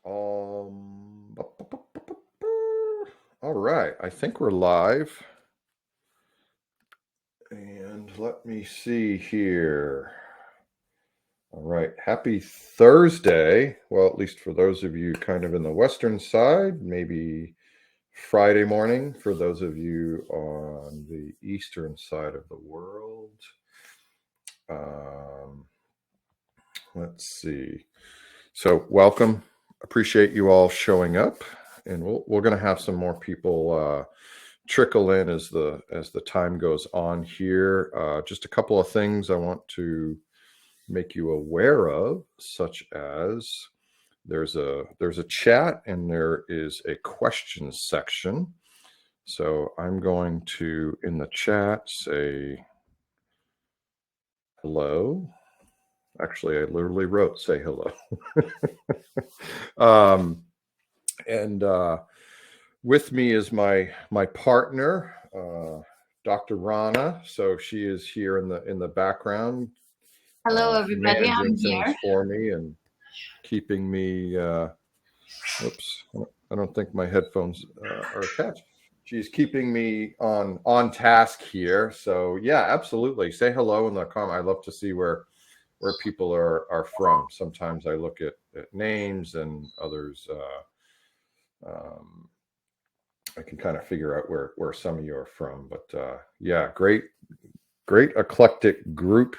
Um, all right, I think we're live. And let me see here. All right, happy Thursday. Well, at least for those of you kind of in the Western side, maybe Friday morning for those of you on the Eastern side of the world. Um, let's see. So, welcome. Appreciate you all showing up, and we're going to have some more people trickle in as the time goes on here. Just a couple of things I want to make you aware of, such as there's a chat and there is a questions section. So I'm going to, in the chat, say hello. Actually, I literally wrote say hello. And with me is my partner, Dr. Rana. So she is here in the background, Hello, everybody. managing I'm things here. for me and keeping me. Oops, I don't think my headphones are attached. She's keeping me on task here. So yeah, absolutely. Say hello in the comment. I love to see where people are from. Sometimes I look at names and others. I can kind of figure out where some of you are from. But yeah, great eclectic group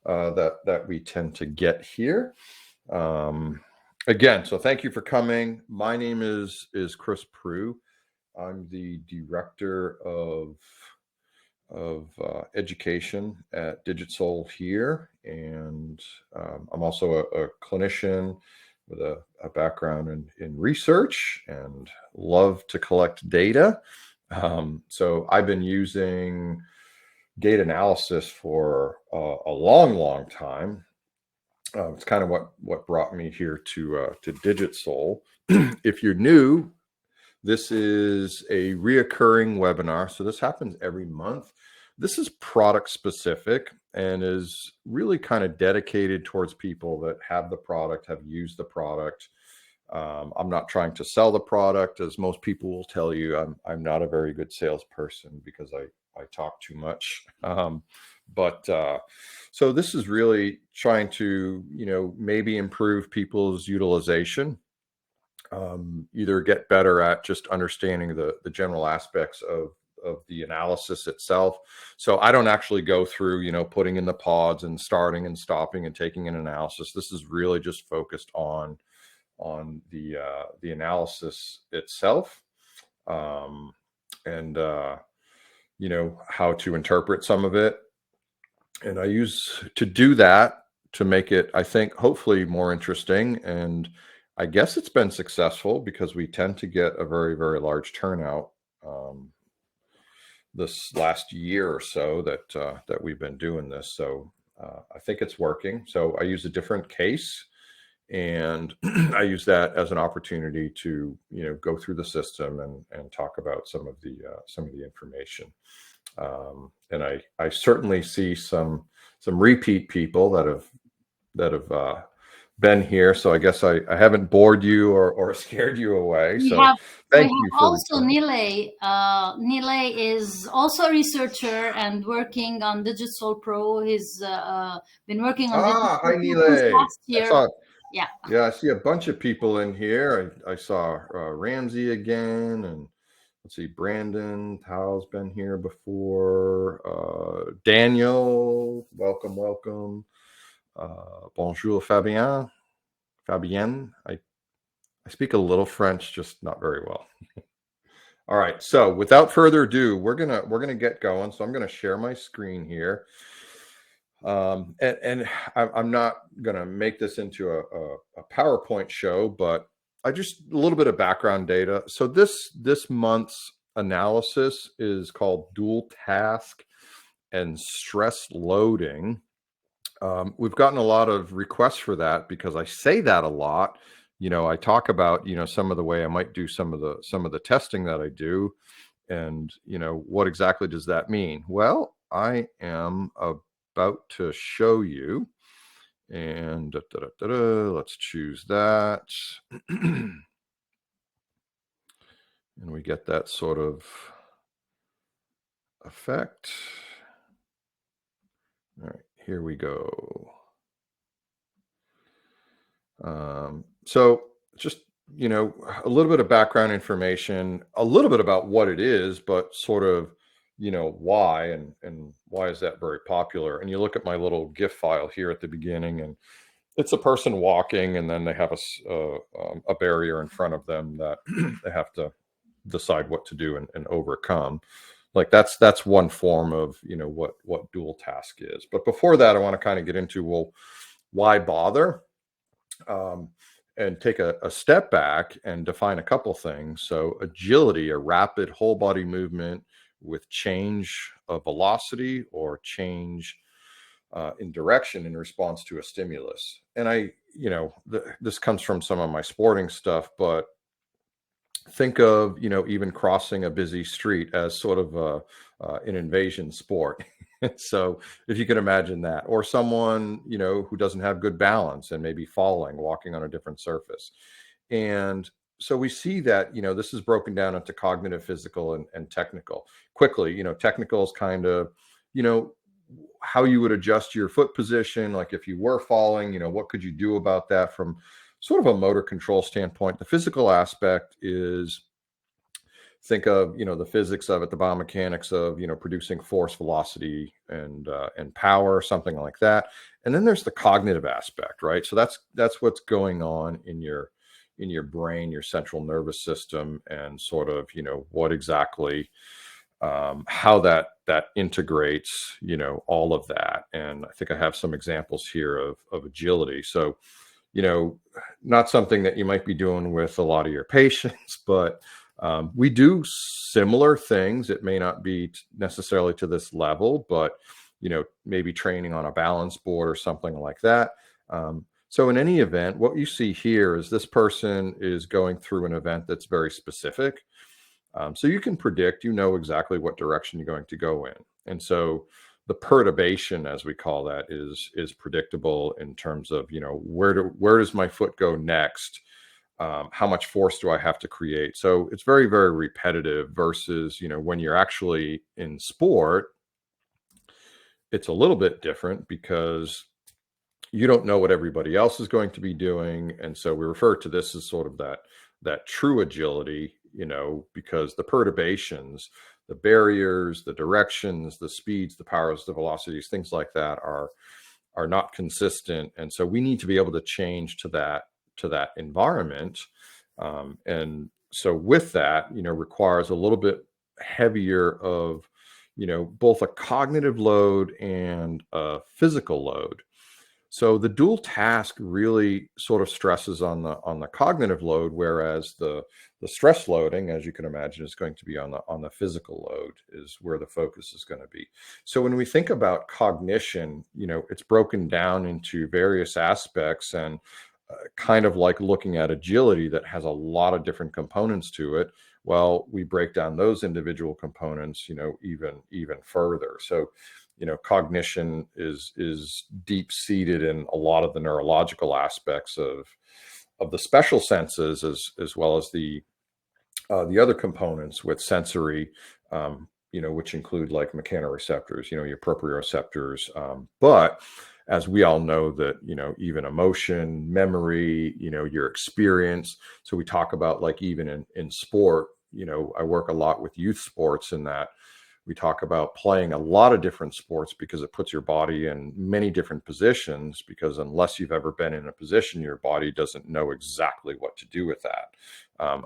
that we tend to get here. Again, so thank you for coming. My name is Chris Prue. I'm the director of education at DigitSoul here, and I'm also a clinician with a background in research and love to collect data. So I've been using Gait analysis for a long time. It's kind of what brought me here to DigitSoul. If you're new, this is a reoccurring webinar. So this happens every month. This is product specific and is really kind of dedicated towards people that have the product, have used the product. I'm not trying to sell the product, as most people will tell you. I'm not a very good salesperson because I talk too much. But so this is really trying to maybe improve people's utilization. Either get better at just understanding the general aspects of the analysis itself. So I don't actually go through, putting in the pods and starting and stopping and taking an analysis. This is really just focused on the analysis itself, and how to interpret some of it. And I use to do that to make it, I think, hopefully more interesting. And I guess it's been successful because we tend to get a very, very large turnout this last year or so that we've been doing this. So I think it's working. So I use a different case, and I use that as an opportunity to go through the system and talk about some of the information. And I certainly see some repeat people that have been here. So I guess I haven't bored you or scared you away. So thank you for also Nile. Nile is also a researcher and working on Digital Pro. He's been working on Digital hi, Pro since Nile. last year. Yeah, I see a bunch of people in here. I saw Ramsey again, and let's see, Brandon Tao's been here before. Daniel, welcome. Bonjour, Fabienne. I speak a little French, just not very well. All right. So without further ado, we're gonna get going. So I'm gonna share my screen here. And I'm not gonna make this into a PowerPoint show, but I just a little bit of background data. So this month's analysis is called dual task and stress loading. We've gotten a lot of requests for that because I say that a lot. I talk about some of the way I might do some of the testing that I do, and what exactly does that mean? Well, I am about to show you, And let's choose that. And we get that sort of effect. All right, here we go. So just, a little bit of background information, a little bit about what it is, but sort of, why and why is that very popular? And you look at my little GIF file here at the beginning, and it's a person walking, and then they have a barrier in front of them that they have to decide what to do and overcome. Like that's one form of what dual task is. But before that, I want to kind of get into, well, why bother? And take a step back and define a couple things. So agility, a rapid whole body movement with change of velocity or change in direction in response to a stimulus. And this comes from some of my sporting stuff, but think of, even crossing a busy street as sort of an invasion sport. So if you can imagine that, or someone, who doesn't have good balance and maybe falling, walking on a different surface. And so we see that, this is broken down into cognitive, physical, and technical. Quickly, technical is kind of, you know, how you would adjust your foot position. Like if you were falling, what could you do about that from sort of a motor control standpoint? The physical aspect is, think of, the physics of it, the biomechanics of, producing force, velocity, and power, something like that. And then there's the cognitive aspect, right? So that's what's going on in your brain, your central nervous system, and sort of, what exactly, how that integrates, all of that. And I think I have some examples here of agility. So, not something that you might be doing with a lot of your patients, but we do similar things. It may not be necessarily to this level, but maybe training on a balance board or something like that. So in any event, what you see here is this person is going through an event that's very specific. So you can predict, exactly what direction you're going to go in. And so the perturbation, as we call that, is predictable in terms of, where does my foot go next? How much force do I have to create? So it's very, very repetitive versus, when you're actually in sport, it's a little bit different because you don't know what everybody else is going to be doing. And so we refer to this as sort of that true agility, because the perturbations, the barriers, the directions, the speeds, the powers, the velocities, things like that are not consistent. And so we need to be able to change to that environment. And so with that, requires a little bit heavier of, both a cognitive load and a physical load. So the dual task really sort of stresses on the cognitive load, whereas the stress loading, as you can imagine, is going to be on the physical load, is where the focus is going to be. So when we think about cognition, it's broken down into various aspects, and kind of like looking at agility that has a lot of different components to it. Well, we break down those individual components, even further. So cognition is deep seated in a lot of the neurological aspects of the special senses, as well as the other components with sensory, which include like mechanoreceptors, your proprioceptors. But as we all know that, even emotion, memory, your experience. So we talk about, like, even in sport, I work a lot with youth sports, in that we talk about playing a lot of different sports because it puts your body in many different positions, because unless you've ever been in a position, your body doesn't know exactly what to do with that.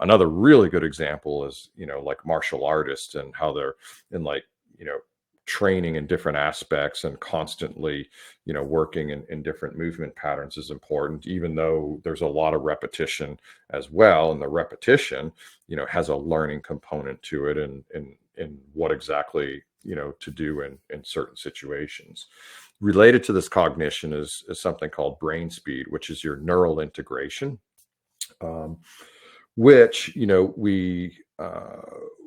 Another really good example is, like martial artists and how they're in, like, training in different aspects and constantly, working in different movement patterns is important, even though there's a lot of repetition as well. And the repetition, has a learning component to it, and what exactly, to do in certain situations. Related to this cognition is something called brain speed, which is your neural integration, which, we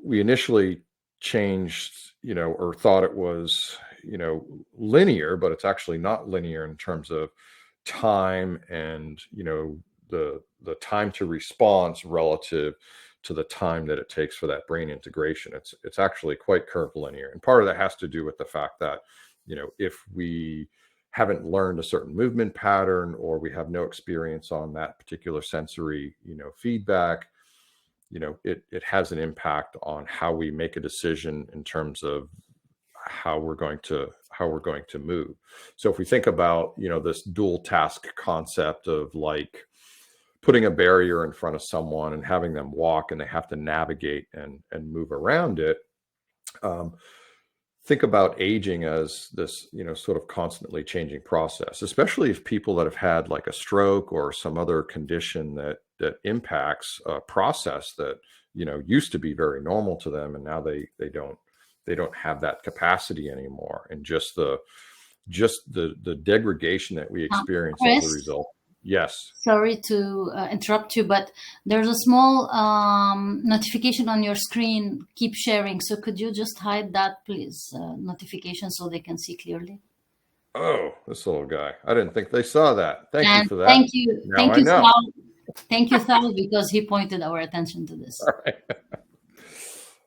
initially changed, or thought it was, linear, but it's actually not linear in terms of, time and, the time to response relative to the time that it takes for that brain integration. It's actually quite curvilinear. And part of that has to do with the fact that, if we haven't learned a certain movement pattern, or we have no experience on that particular sensory, feedback, it has an impact on how we make a decision in terms of how we're going to move. So if we think about, this dual task concept of like putting a barrier in front of someone and having them walk and they have to navigate and move around it. um, think about aging as this, sort of constantly changing process, especially if people that have had like a stroke or some other condition that impacts a process that, used to be very normal to them, and now they don't have that capacity anymore. And just the degradation that we experience as a Chris, result. Yes. sorry to interrupt you, but there's a small notification on your screen. Keep sharing. So could you just hide that, please? Notification so they can see clearly. Oh, this little guy. I didn't think they saw that. Thank you And for that. Now thank I you, know. Sal. Thank you, Sal, because he pointed our attention to this.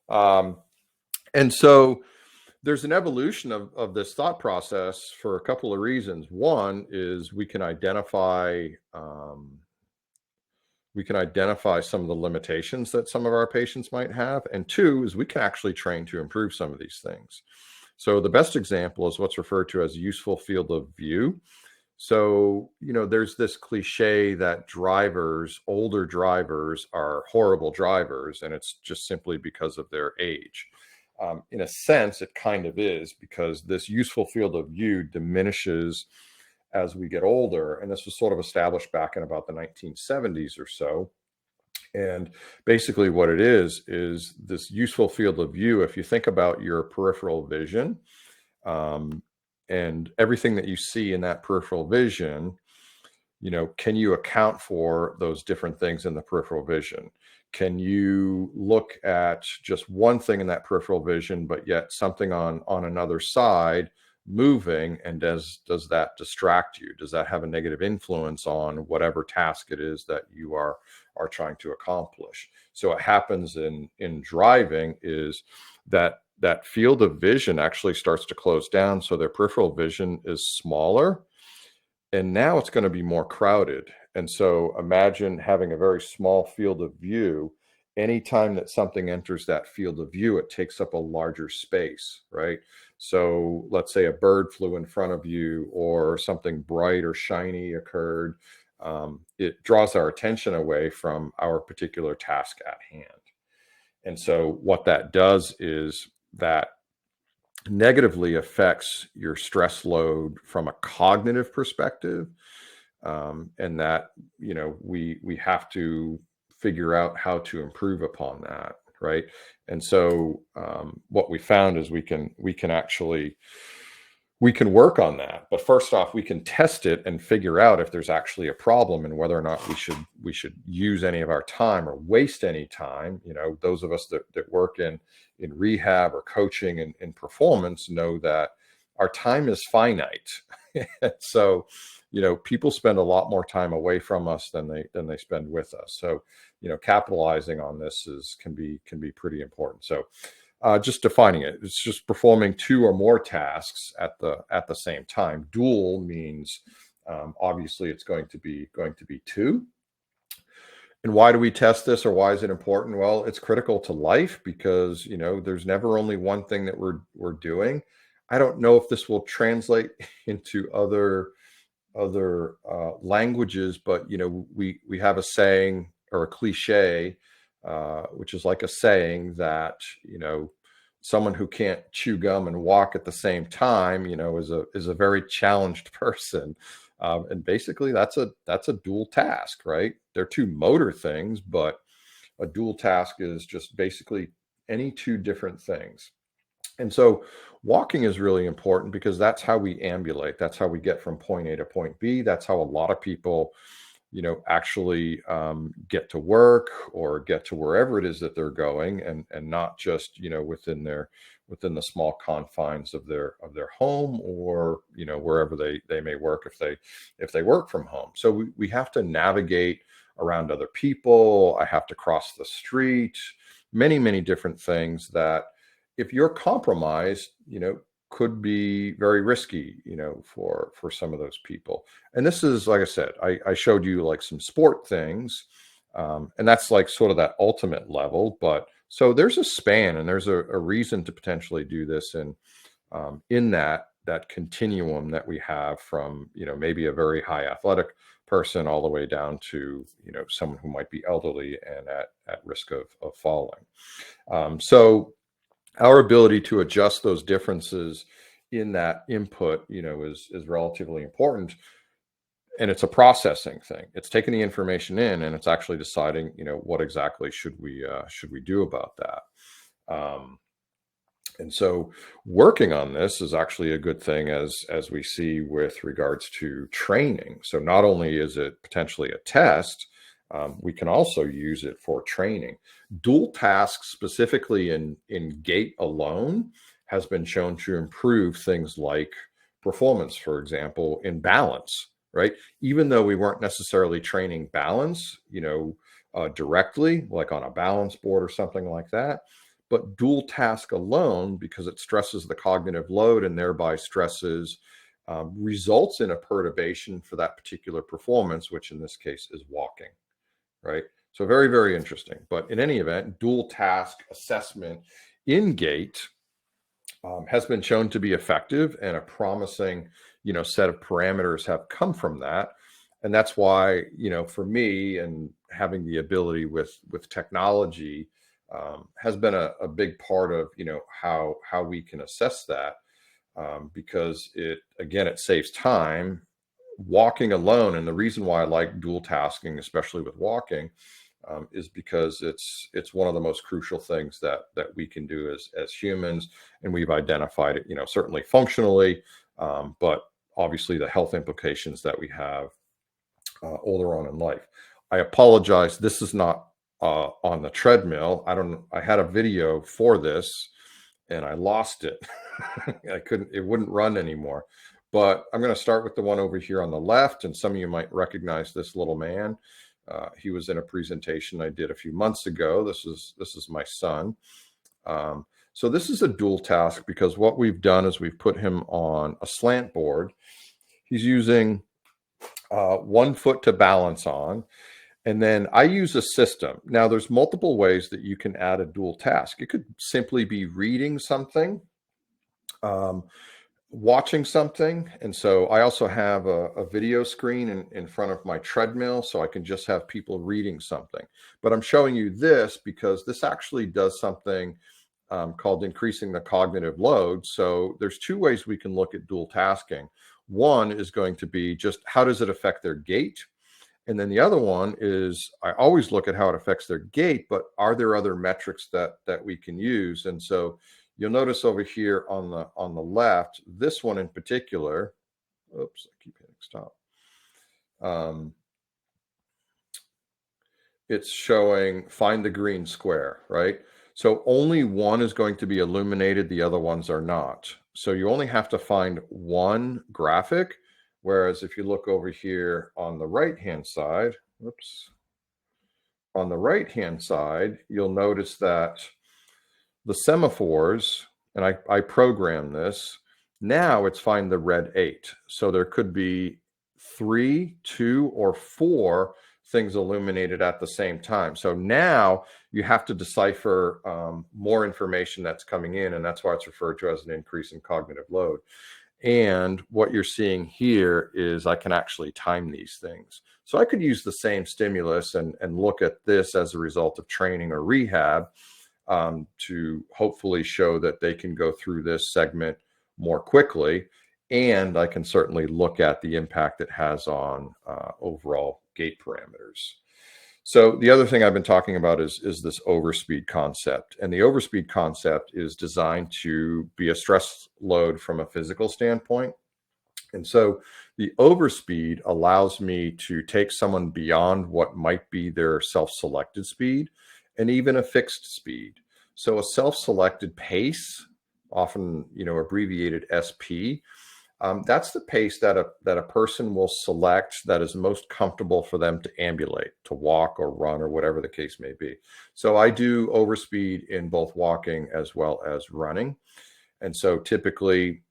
All right. And so there's an evolution of this thought process for a couple of reasons. One is we can identify some of the limitations that some of our patients might have. And two is we can actually train to improve some of these things. So the best example is what's referred to as useful field of view. So, there's this cliche that older drivers are horrible drivers, and it's just simply because of their age. In a sense, it kind of is, because this useful field of view diminishes as we get older. And this was sort of established back in about the 1970s or so. And basically, what it is this useful field of view. If you think about your peripheral vision, um, and everything that you see in that peripheral vision, can you account for those different things in the peripheral vision? Can you look at just one thing in that peripheral vision, but yet something on another side moving, and does that distract you? Does that have a negative influence on whatever task it is that you are trying to accomplish? So what happens in driving is that field of vision actually starts to close down, so their peripheral vision is smaller, and now it's going to be more crowded. And so imagine having a very small field of view. Anytime that something enters that field of view, it takes up a larger space, right? So let's say a bird flew in front of you, or something bright or shiny occurred. It draws our attention away from our particular task at hand. And so what that does is that negatively affects your stress load from a cognitive perspective, and that, we have to figure out how to improve upon that, right? And so what we found is we can work on that. But first off, we can test it and figure out if there's actually a problem, and whether or not we should use any of our time or waste any time. Those of us that work in rehab or coaching and in performance know that our time is finite. So, people spend a lot more time away from us than they spend with us. So, capitalizing on this can be pretty important. So, just defining it, it's just performing two or more tasks at the same time. Dual means, obviously it's going to be two. And why do we test this, or why is it important? Well, it's critical to life, because there's never only one thing that we're doing. I don't know if this will translate into other languages, but we have a saying, or a cliche, which is like a saying that someone who can't chew gum and walk at the same time, is a very challenged person. And basically, that's a dual task, right? They're two motor things, but a dual task is just basically any two different things. And so walking is really important, because that's how we ambulate. That's how we get from point A to point B. That's how a lot of people actually get to work or get to wherever it is that they're going, and not just within the small confines of their home, or wherever they may work if they work from home. So we have to navigate around other people. I have to cross the street, many different things that, if you're compromised, could be very risky, for some of those people. And this is, like I said, I showed you like some sport things, and that's like sort of that ultimate level. But so there's a span, and there's a reason to potentially do this in that continuum that we have from maybe a very high athletic person all the way down to someone who might be elderly and at risk of falling. So our ability to adjust those differences in that input, is relatively important. And it's a processing thing. It's taking the information in, and it's actually deciding, what exactly should we do about that. And so working on this is actually a good thing, as we see with regards to training. So not only is it potentially a test, we can also use it for training. Dual tasks, specifically in Gait alone, has been shown to improve things like performance, for example, in balance, right? Even though we weren't necessarily training balance, directly, like on a balance board or something like that. But dual task alone, because it stresses the cognitive load and thereby stresses, results in a perturbation for that particular performance, which in this case is walking, right? So very interesting. But in any event, dual task assessment in Gait has been shown to be effective, and a promising, set of parameters have come from that. And that's why, for me, and having the ability with technology, has been a big part of, how we can assess that, because it saves time. Walking alone, and the reason why I like dual tasking, especially with walking, is because it's one of the most crucial things that we can do as humans, and we've identified it, certainly functionally, but obviously the health implications that we have older on in life. I apologize. This is not on the treadmill. I had a video for this and I lost it. It wouldn't run anymore. But I'm going to start with the one over here on the left, and some of you might recognize this little man. He was in a presentation I did a few months ago. This is my son. So this is a dual task, because what we've done is we've put him on a slant board. He's using 1 foot to balance on. And then I use a system. Now, there's multiple ways that you can add a dual task. It could simply be reading something, watching something. And so I also have a video screen in front of my treadmill, so I can just have people reading something. But I'm showing you this because this actually does something called increasing the cognitive load. So there's 2 ways we can look at dual tasking. One is going to be just how does it affect their gait? And then the other one is, I always look at how it affects their gait, but are there other metrics that we can use? And so you'll notice over here on the left, this one in particular, oops, I keep hitting stop. It's showing find the green square, right? So only one is going to be illuminated, the other ones are not. So you only have to find one graphic. Whereas if you look over here on the right-hand side, on the right-hand side, you'll notice that the semaphores, and I programmed this, now it's find the red 8. So there could be 3, 2, or 4 things illuminated at the same time. So now you have to decipher more information that's coming in, and that's why it's referred to as an increase in cognitive load. And what you're seeing here is I can actually time these things. So I could use the same stimulus and look at this as a result of training or rehab to hopefully show that they can go through this segment more quickly. And I can certainly look at the impact it has on overall gait parameters. So the other thing I've been talking about is this overspeed concept. And the overspeed concept is designed to be a stress load from a physical standpoint. And so the overspeed allows me to take someone beyond what might be their self-selected speed and even a fixed speed. So a self-selected pace, often abbreviated SP, that's the pace that a person will select that is most comfortable for them to ambulate, to walk or run or whatever the case may be. So I do overspeed in both walking as well as running. And so typically,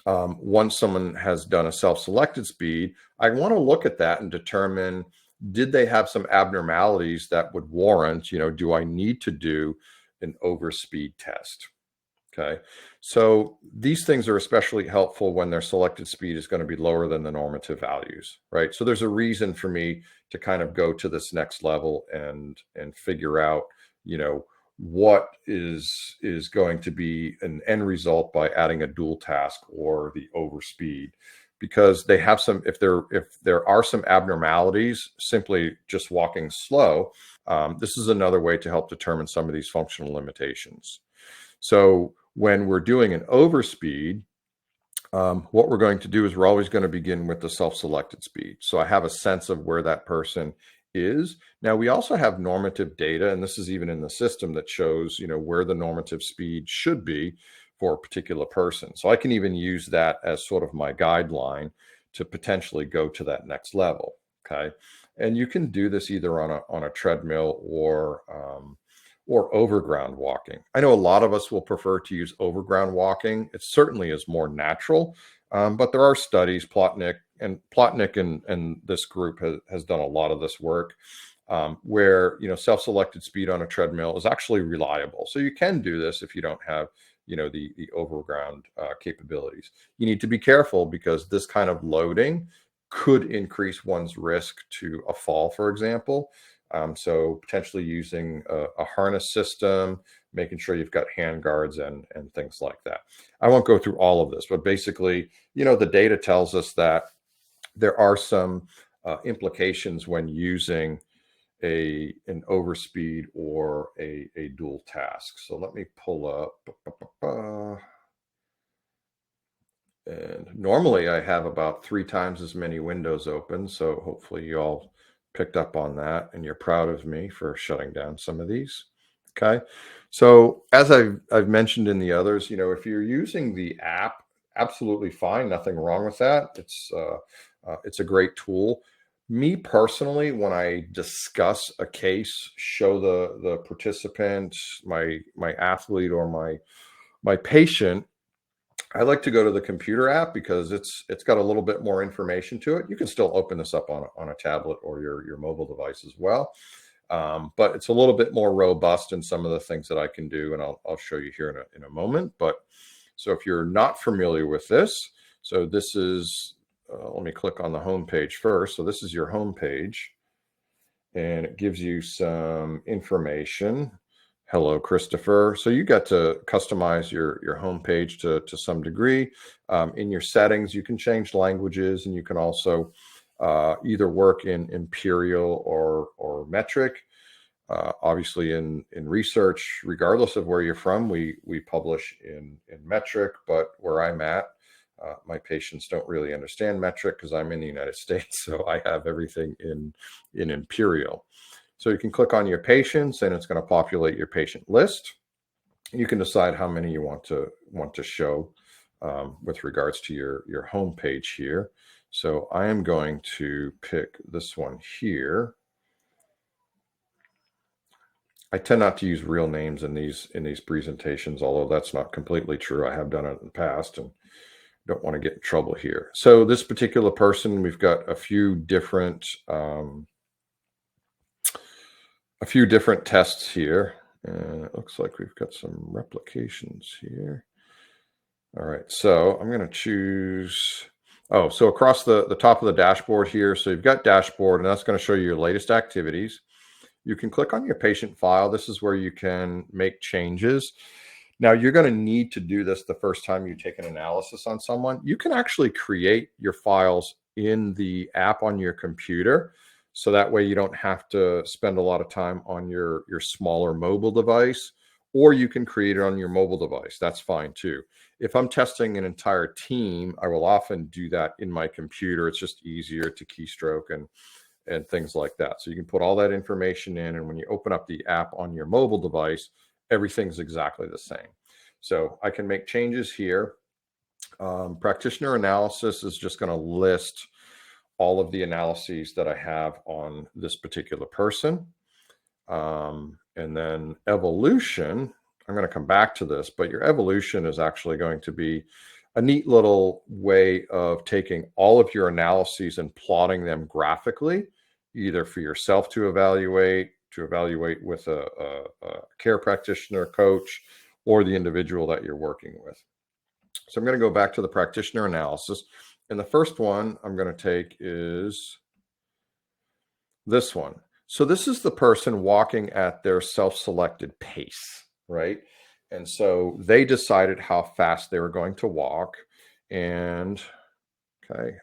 once someone has done a self-selected speed, I want to look at that and determine, did they have some abnormalities that would warrant, do I need to do an overspeed test? Okay. So these things are especially helpful when their selected speed is going to be lower than the normative values, right? So there's a reason for me to kind of go to this next level and figure out, what is going to be an end result by adding a dual task or the overspeed, because they have some, if there are some abnormalities simply just walking slow, this is another way to help determine some of these functional limitations. So when we're doing an overspeed, what we're going to do is we're always going to begin with the self-selected speed. So I have a sense of where that person is. Now, we also have normative data, and this is even in the system that shows, where the normative speed should be for a particular person. So I can even use that as sort of my guideline to potentially go to that next level. Okay. And you can do this either on a treadmill or overground walking. I know a lot of us will prefer to use overground walking. It certainly is more natural, but there are studies, Plotnick and this group has done a lot of this work, where self-selected speed on a treadmill is actually reliable. So you can do this if you don't have the overground capabilities. You need to be careful because this kind of loading could increase one's risk to a fall, for example. So potentially using a harness system, making sure you've got hand guards and things like that. I won't go through all of this, but basically, the data tells us that there are some implications when using an overspeed or a dual task. So let me pull up. And normally I have about 3 times as many windows open. So hopefully you all picked up on that and you're proud of me for shutting down some of these. Okay. So as I've mentioned in the others, if you're using the app, absolutely fine. Nothing wrong with that. It's a great tool. Me personally, when I discuss a case, show the participant, my athlete or my patient, I like to go to the computer app because it's got a little bit more information to it. You can still open this up on a tablet or your mobile device as well, but it's a little bit more robust in some of the things that I can do, and I'll show you here in a moment. But so if you're not familiar with this, so this is let me click on the home page first. So this is your home page, and it gives you some information. Hello, Christopher. So you got to customize your home page to some degree. In your settings, you can change languages, and you can also either work in imperial or metric. Obviously, in research, regardless of where you're from, we publish in metric. But where I'm at, my patients don't really understand metric because I'm in the United States, so I have everything in imperial. So you can click on your patients, and it's going to populate your patient list. You can decide how many you want to show with regards to your home page here. So I am going to pick this one here. I tend not to use real names in these presentations, although that's not completely true. I have done it in the past and don't want to get in trouble here. So this particular person, we've got a few different tests here. And it looks like we've got some replications here. All right, so I'm going to choose. Oh, so across the top of the dashboard here, so you've got dashboard, and that's going to show you your latest activities. You can click on your patient file. This is where you can make changes. Now, you're going to need to do this the first time you take an analysis on someone. You can actually create your files in the app on your computer. So that way you don't have to spend a lot of time on your smaller mobile device or you can create it on your mobile device. That's fine too. If I'm testing an entire team, I will often do that in my computer. It's just easier to keystroke and things like that. So you can put all that information in, and when you open up the app on your mobile device, everything's exactly the same. So I can make changes here. Practitioner analysis is just going to list all of the analyses that I have on this particular person. And then evolution, I'm going to come back to this, but your evolution is actually going to be a neat little way of taking all of your analyses and plotting them graphically, either for yourself to evaluate with a care practitioner, coach, or the individual that you're working with. So I'm going to go back to the practitioner analysis. And the first one I'm going to take is this one. So this is the person walking at their self-selected pace, right? And so they decided how fast they were going to walk. And okay,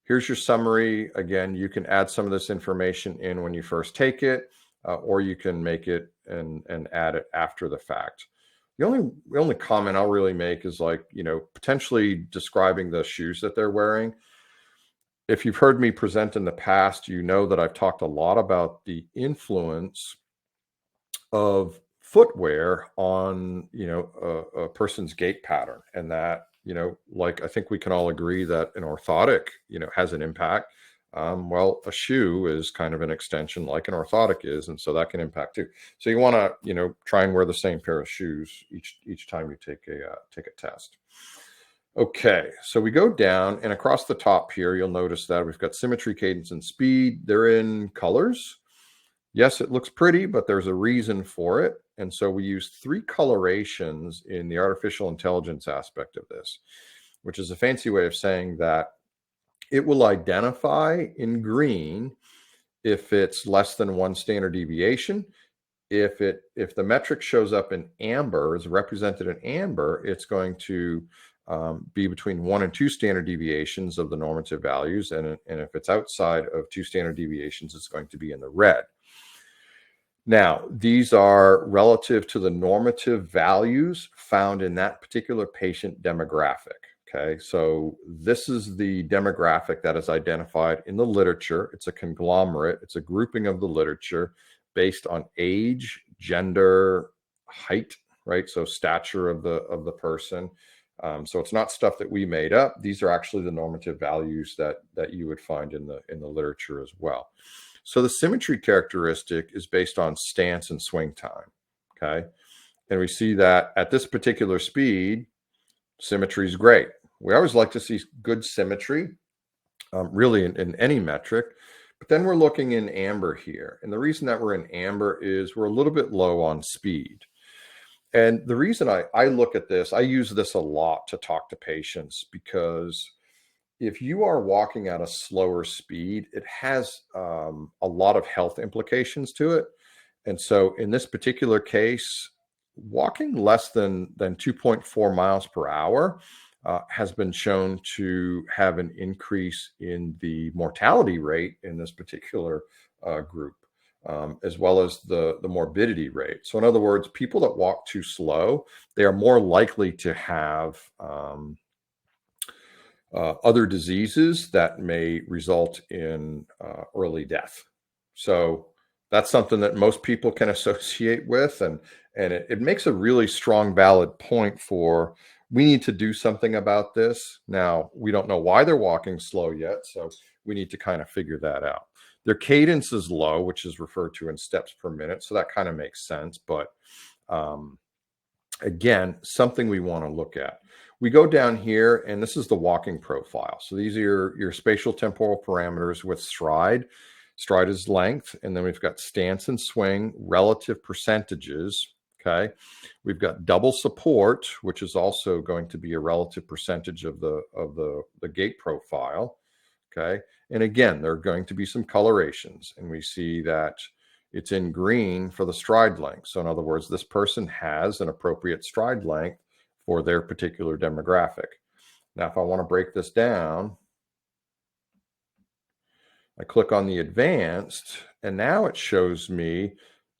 here's your summary. Again, you can add some of this information in when you first take it, or you can make it and add it after the fact. The only comment I'll really make is, like, potentially describing the shoes that they're wearing. If you've heard me present in the past, you know that I've talked a lot about the influence of footwear on, a person's gait pattern, and that, like, I think we can all agree that an orthotic, has an impact. Well, a shoe is kind of an extension like an orthotic is, and so that can impact too. So you want to, try and wear the same pair of shoes each time you take a test. Okay, so we go down, and across the top here, you'll notice that we've got symmetry, cadence, and speed. They're in colors. Yes, it looks pretty, but there's a reason for it. And so we use 3 colorations in the artificial intelligence aspect of this, which is a fancy way of saying that it will identify in green if it's less than 1 standard deviation. If the metric shows up in amber, is represented in amber, it's going to be between 1 and 2 standard deviations of the normative values. And if it's outside of 2 standard deviations, it's going to be in the red. Now, these are relative to the normative values found in that particular patient demographic. Okay, so this is the demographic that is identified in the literature. It's a conglomerate. It's a grouping of the literature based on age, gender, height, right? So stature of the person. So it's not stuff that we made up. These are actually the normative values that you would find in the literature as well. So the symmetry characteristic is based on stance and swing time. Okay, and we see that at this particular speed, symmetry is great. We always like to see good symmetry, really in any metric. But then we're looking in amber here. And the reason that we're in amber is we're a little bit low on speed. And the reason I look at this, I use this a lot to talk to patients, because if you are walking at a slower speed, it has a lot of health implications to it. And so in this particular case, walking less than 2.4 miles per hour has been shown to have an increase in the mortality rate in this particular group, as well as the morbidity rate. So in other words, people that walk too slow, they are more likely to have other diseases that may result in early death. So that's something that most people can associate with, and it makes a really strong, valid point for, we need to do something about this. Now, we don't know why they're walking slow yet, so we need to kind of figure that out. Their cadence is low, which is referred to in steps per minute, so that kind of makes sense. But again, something we want to look at. We go down here, and this is the walking profile. So these are your spatial temporal parameters with stride. Stride is length, and then we've got stance and swing, relative percentages. Okay, we've got double support, which is also going to be a relative percentage of the gait profile. Okay, and again, there are going to be some colorations, and we see that it's in green for the stride length. So in other words, this person has an appropriate stride length for their particular demographic. Now, if I want to break this down, I click on the advanced, and now it shows me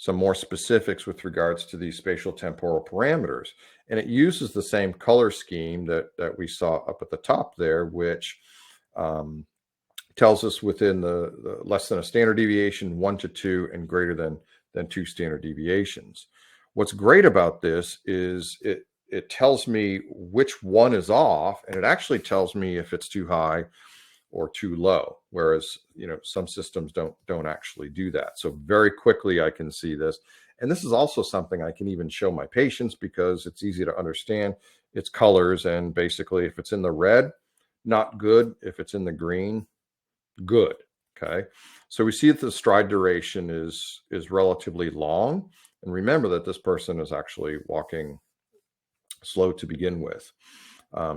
some more specifics with regards to these spatial temporal parameters. And it uses the same color scheme that we saw up at the top there, which tells us within the less than a standard deviation, 1 to 2, and greater than 2 standard deviations. What's great about this is it tells me which one is off, and it actually tells me if it's too high or too low, whereas some systems don't actually do that. So very quickly I can see this. And this is also something I can even show my patients because it's easy to understand. It's colors, and basically if it's in the red, not good. If it's in the green, good. Okay. So we see that the stride duration is relatively long. And remember that this person is actually walking slow to begin with.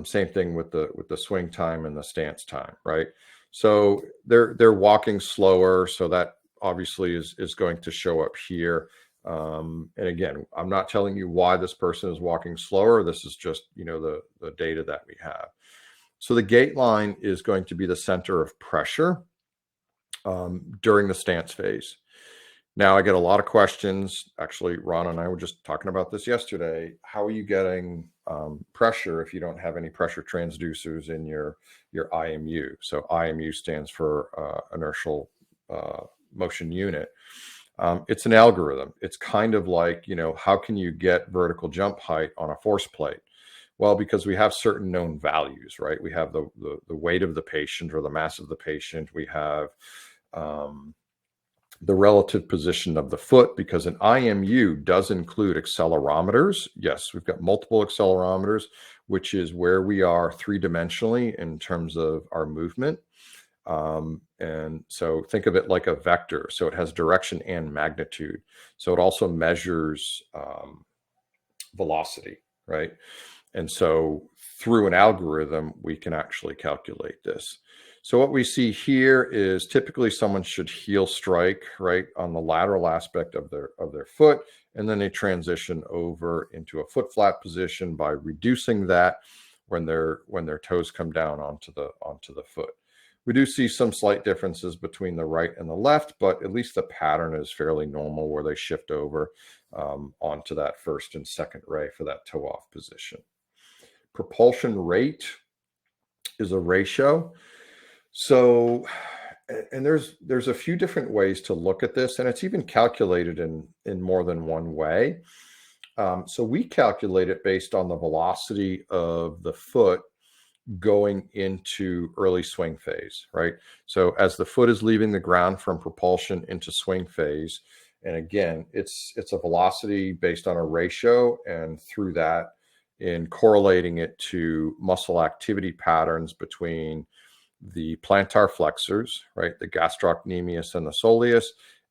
Same thing with the swing time and the stance time, right? So they're walking slower. So that obviously is going to show up here. And again, I'm not telling you why this person is walking slower. This is just, the data that we have. So the gait line is going to be the center of pressure during the stance phase. Now, I get a lot of questions. Actually, Ron and I were just talking about this yesterday. How are you getting pressure if you don't have any pressure transducers in your IMU? So IMU stands for inertial motion unit. It's an algorithm. It's kind of like, how can you get vertical jump height on a force plate? Well, because we have certain known values, right? We have the weight of the patient or the mass of the patient. We have the relative position of the foot, because an IMU does include accelerometers. Yes, we've got multiple accelerometers, which is where we are three-dimensionally in terms of our movement. And so think of it like a vector. So it has direction and magnitude. So it also measures velocity, right? And so through an algorithm, we can actually calculate this. So what we see here is typically someone should heel strike right on the lateral aspect of their foot, and then they transition over into a foot flat position by reducing that when their toes come down onto the foot. We do see some slight differences between the right and the left, but at least the pattern is fairly normal where they shift over onto that first and second ray for that toe off position. Propulsion rate is a ratio. So, and there's a few different ways to look at this, and it's even calculated in more than one way. So we calculate it based on the velocity of the foot going into early swing phase, right? So as the foot is leaving the ground from propulsion into swing phase, and again, it's a velocity based on a ratio, and through that, in correlating it to muscle activity patterns between the plantar flexors, right, the gastrocnemius and the soleus,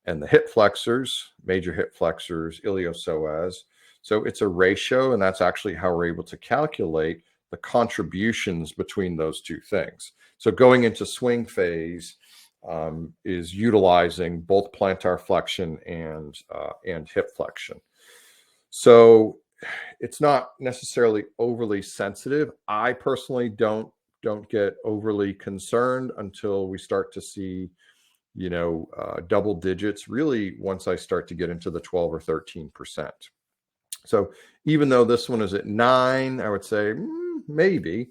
and the hip flexors, major hip flexors, iliopsoas. So it's a ratio, and that's actually how we're able to calculate the contributions between those two things. So going into swing phase is utilizing both plantar flexion and hip flexion. So it's not necessarily overly sensitive. I personally don't get overly concerned until we start to see, double digits, really once I start to get into the 12 or 13%. So even though this one is at 9, I would say maybe,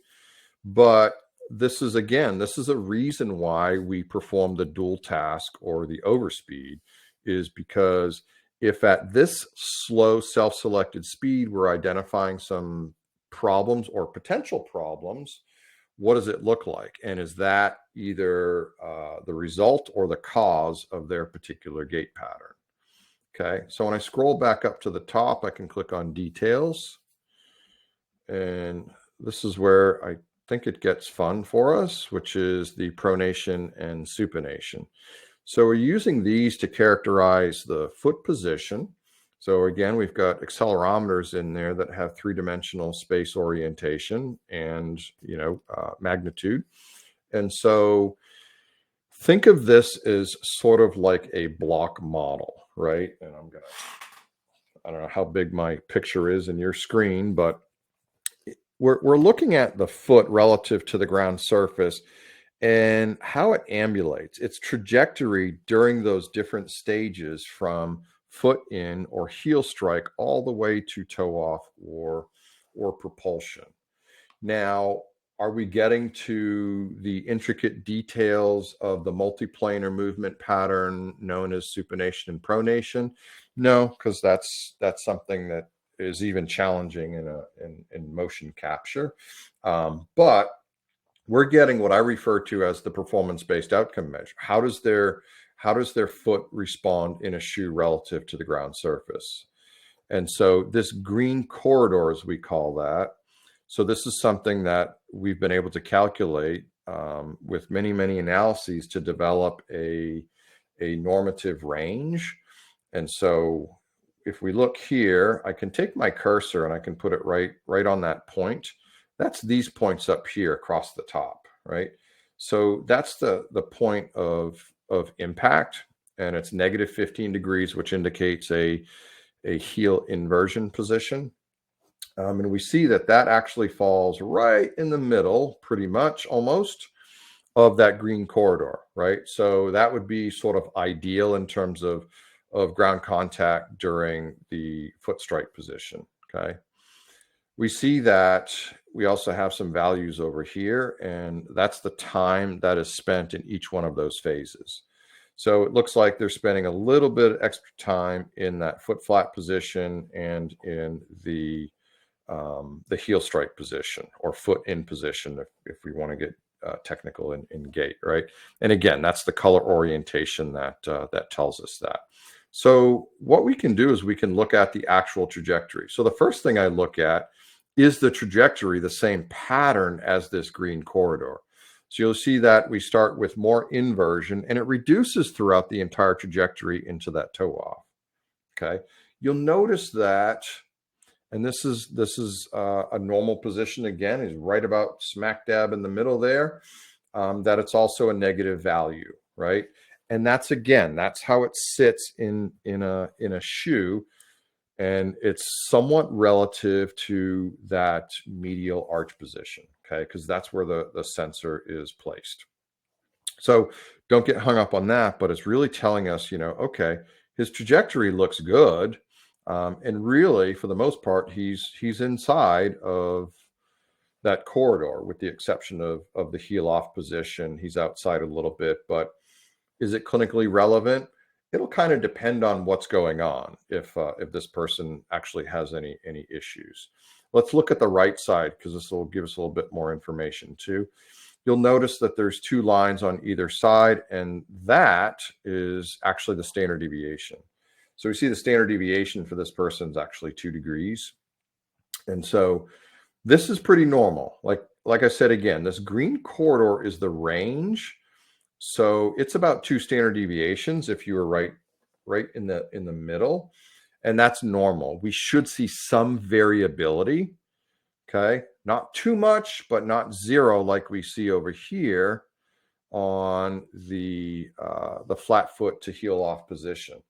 but this is a reason why we perform the dual task or the overspeed, is because if at this slow self-selected speed, we're identifying some problems or potential problems, what does it look like? And is that either the result or the cause of their particular gait pattern? Okay, so when I scroll back up to the top, I can click on details. And this is where I think it gets fun for us, which is the pronation and supination. So we're using these to characterize the foot position. So again, we've got accelerometers in there that have three-dimensional space orientation and, magnitude. And so think of this as sort of like a block model, right? And I don't know how big my picture is in your screen, but we're looking at the foot relative to the ground surface and how it ambulates, its trajectory during those different stages from foot in or heel strike all the way to toe off or propulsion. Now, are we getting to the intricate details of the multiplanar movement pattern known as supination and pronation? No, because that's something that is even challenging in motion capture. But we're getting what I refer to as the performance-based outcome measure. How does their foot respond in a shoe relative to the ground surface? And so this green corridor, as we call that, so this is something that we've been able to calculate with many analyses to develop a normative range. And so if we look here, I can take my cursor and I can put it right on that point. That's these points up here across the top, right? So that's the point of impact, and it's negative 15 degrees, which indicates a heel inversion position. And we see that actually falls right in the middle, pretty much almost, of that green corridor, right? So that would be sort of ideal in terms of ground contact during the foot strike position, okay? We see that we also have some values over here, and that's the time that is spent in each one of those phases. So it looks like they're spending a little bit extra time in that foot flat position and in the heel strike position, or foot in position, if we want to get technical in gait, right? And again, that's the color orientation that tells us that. So what we can do is we can look at the actual trajectory. So the first thing I look at is the trajectory the same pattern as this green corridor. So you'll see that we start with more inversion, and it reduces throughout the entire trajectory into that toe off. Okay, you'll notice that, and this is a normal position again, is right about smack dab in the middle there. That it's also a negative value, right? And that's how it sits in a shoe, and it's somewhat relative to that medial arch position, okay? Because that's where the sensor is placed. So don't get hung up on that, but it's really telling us, okay, his trajectory looks good, and really, for the most part, he's inside of that corridor, with the exception of the heel off position. He's outside a little bit, but is it clinically relevant? It'll kind of depend on what's going on, if this person actually has any issues. Let's look at the right side, because this will give us a little bit more information too. You'll notice that there's 2 lines on either side, and that is actually the standard deviation. So we see the standard deviation for this person is actually 2 degrees. And so this is pretty normal. Like I said, again, this green corridor is the range. So it's about 2 standard deviations if you were right in the middle, and that's normal. We should see some variability, okay? Not too much, but not zero like we see over here on the flat foot to heel off position,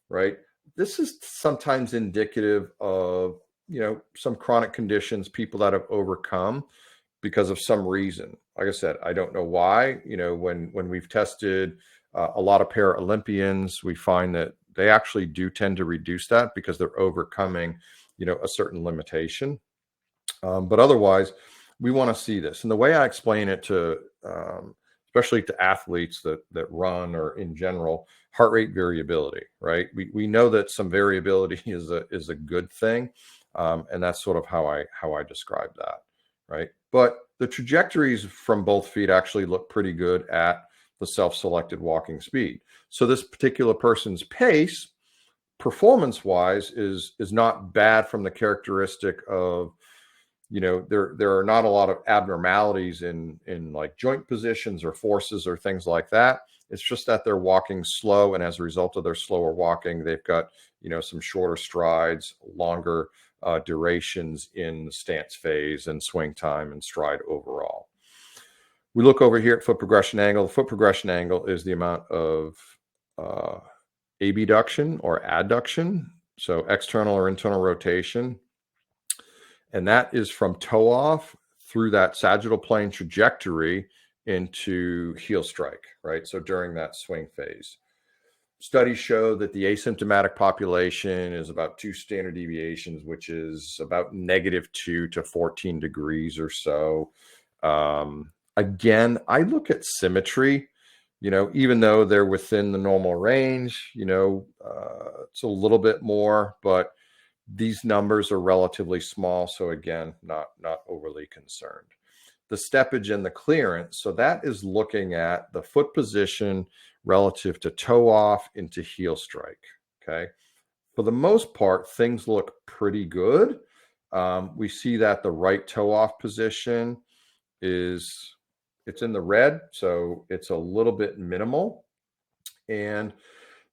right? This is sometimes indicative of, some chronic conditions people that have overcome because of some reason. Like I said, I don't know why. When we've tested a lot of Paralympians, we find that they actually do tend to reduce that because they're overcoming, a certain limitation. But otherwise, we want to see this. And the way I explain it to, especially to athletes that run, or in general, heart rate variability, right? We know that some variability is a good thing, and that's sort of how I describe that, right? But the trajectories from both feet actually look pretty good at the self-selected walking speed. So this particular person's pace, performance-wise, is not bad from the characteristic of, there are not a lot of abnormalities in like joint positions or forces or things like that. It's just that they're walking slow, and as a result of their slower walking, they've got, some shorter strides, longer durations in the stance phase and swing time and stride overall. We look over here at foot progression angle. The foot progression angle is the amount of abduction or adduction, so external or internal rotation. And that is from toe off through that sagittal plane trajectory into heel strike, right? So during that swing phase. Studies show that the asymptomatic population is about 2 standard deviations, which is about -2 to 14 degrees or so. Again, I look at symmetry, even though they're within the normal range, it's a little bit more, but these numbers are relatively small. So again, not overly concerned. The steppage and the clearance. So that is looking at the foot position relative to toe off into heel strike. Okay. For the most part, things look pretty good. We see that the right toe off position it's in the red. So it's a little bit minimal. And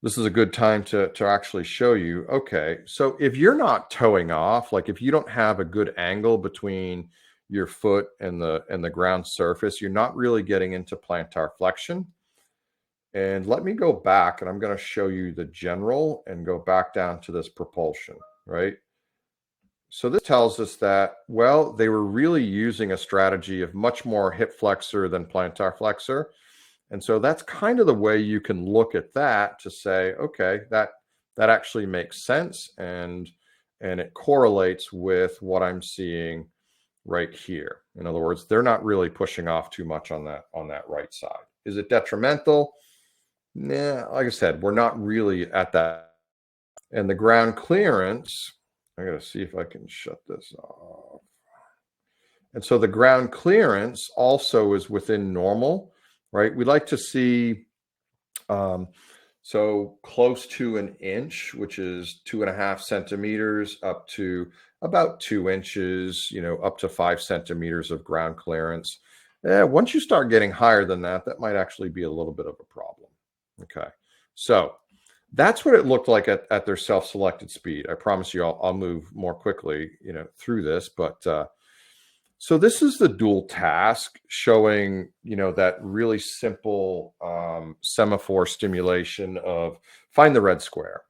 this is a good time to actually show you. Okay. So if you're not toeing off, like if you don't have a good angle between your foot and the ground surface, you're not really getting into plantar flexion. And let me go back, and I'm going to show you the general and go back down to this propulsion, right? So this tells us that, well, they were really using a strategy of much more hip flexor than plantar flexor. And so that's kind of the way you can look at that to say, okay, that actually makes sense, and it correlates with what I'm seeing right here. In other words, they're not really pushing off too much on that right side. Is it detrimental? Nah, like I said, we're not really at that. And the ground clearance, I got to see if I can shut this off. And so the ground clearance also is within normal, right? We like to see so close to an inch, which is 2.5 centimeters, up to about 2 inches, up to 5 centimeters of ground clearance. Once you start getting higher than that, that might actually be a little bit of a problem. Okay. So that's what it looked like at their self-selected speed. I promise you I'll move more quickly, through this, but so this is the dual task showing, that really simple semaphore stimulation of find the red square.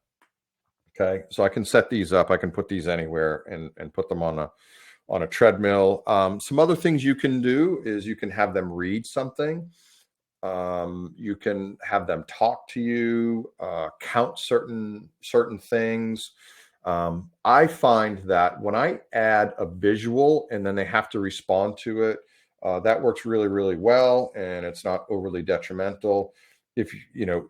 Okay, so I can set these up. I can put these anywhere and put them on a treadmill. Some other things you can do is you can have them read something. You can have them talk to you, count certain things. I find that when I add a visual and then they have to respond to it, that works really, really well, and it's not overly detrimental. If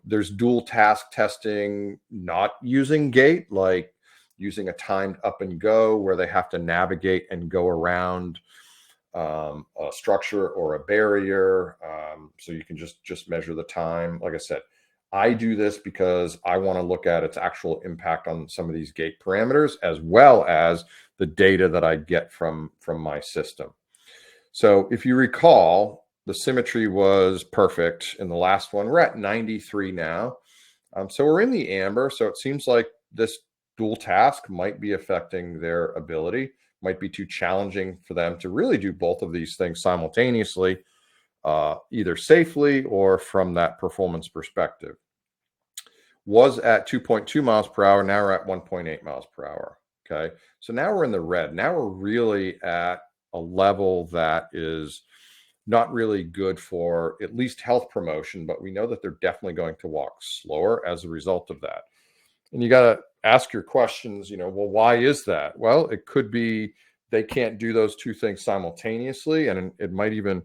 there's dual task testing, not using Gait, like using a timed up and go where they have to navigate and go around a structure or a barrier. So you can just measure the time. Like I said, I do this because I want to look at its actual impact on some of these Gait parameters, as well as the data that I get from my system. So if you recall, the symmetry was perfect in the last one. We're at 93 now. So we're in the amber. So it seems like this dual task might be affecting their ability, might be too challenging for them to really do both of these things simultaneously, either safely or from that performance perspective. Was at 2.2 miles per hour. Now we're at 1.8 miles per hour. Okay. So now we're in the red. Now we're really at a level that is not really good for at least health promotion, but we know that they're definitely going to walk slower as a result of that. And you got to ask your questions, well, why is that? Well, it could be they can't do those two things simultaneously. And it might even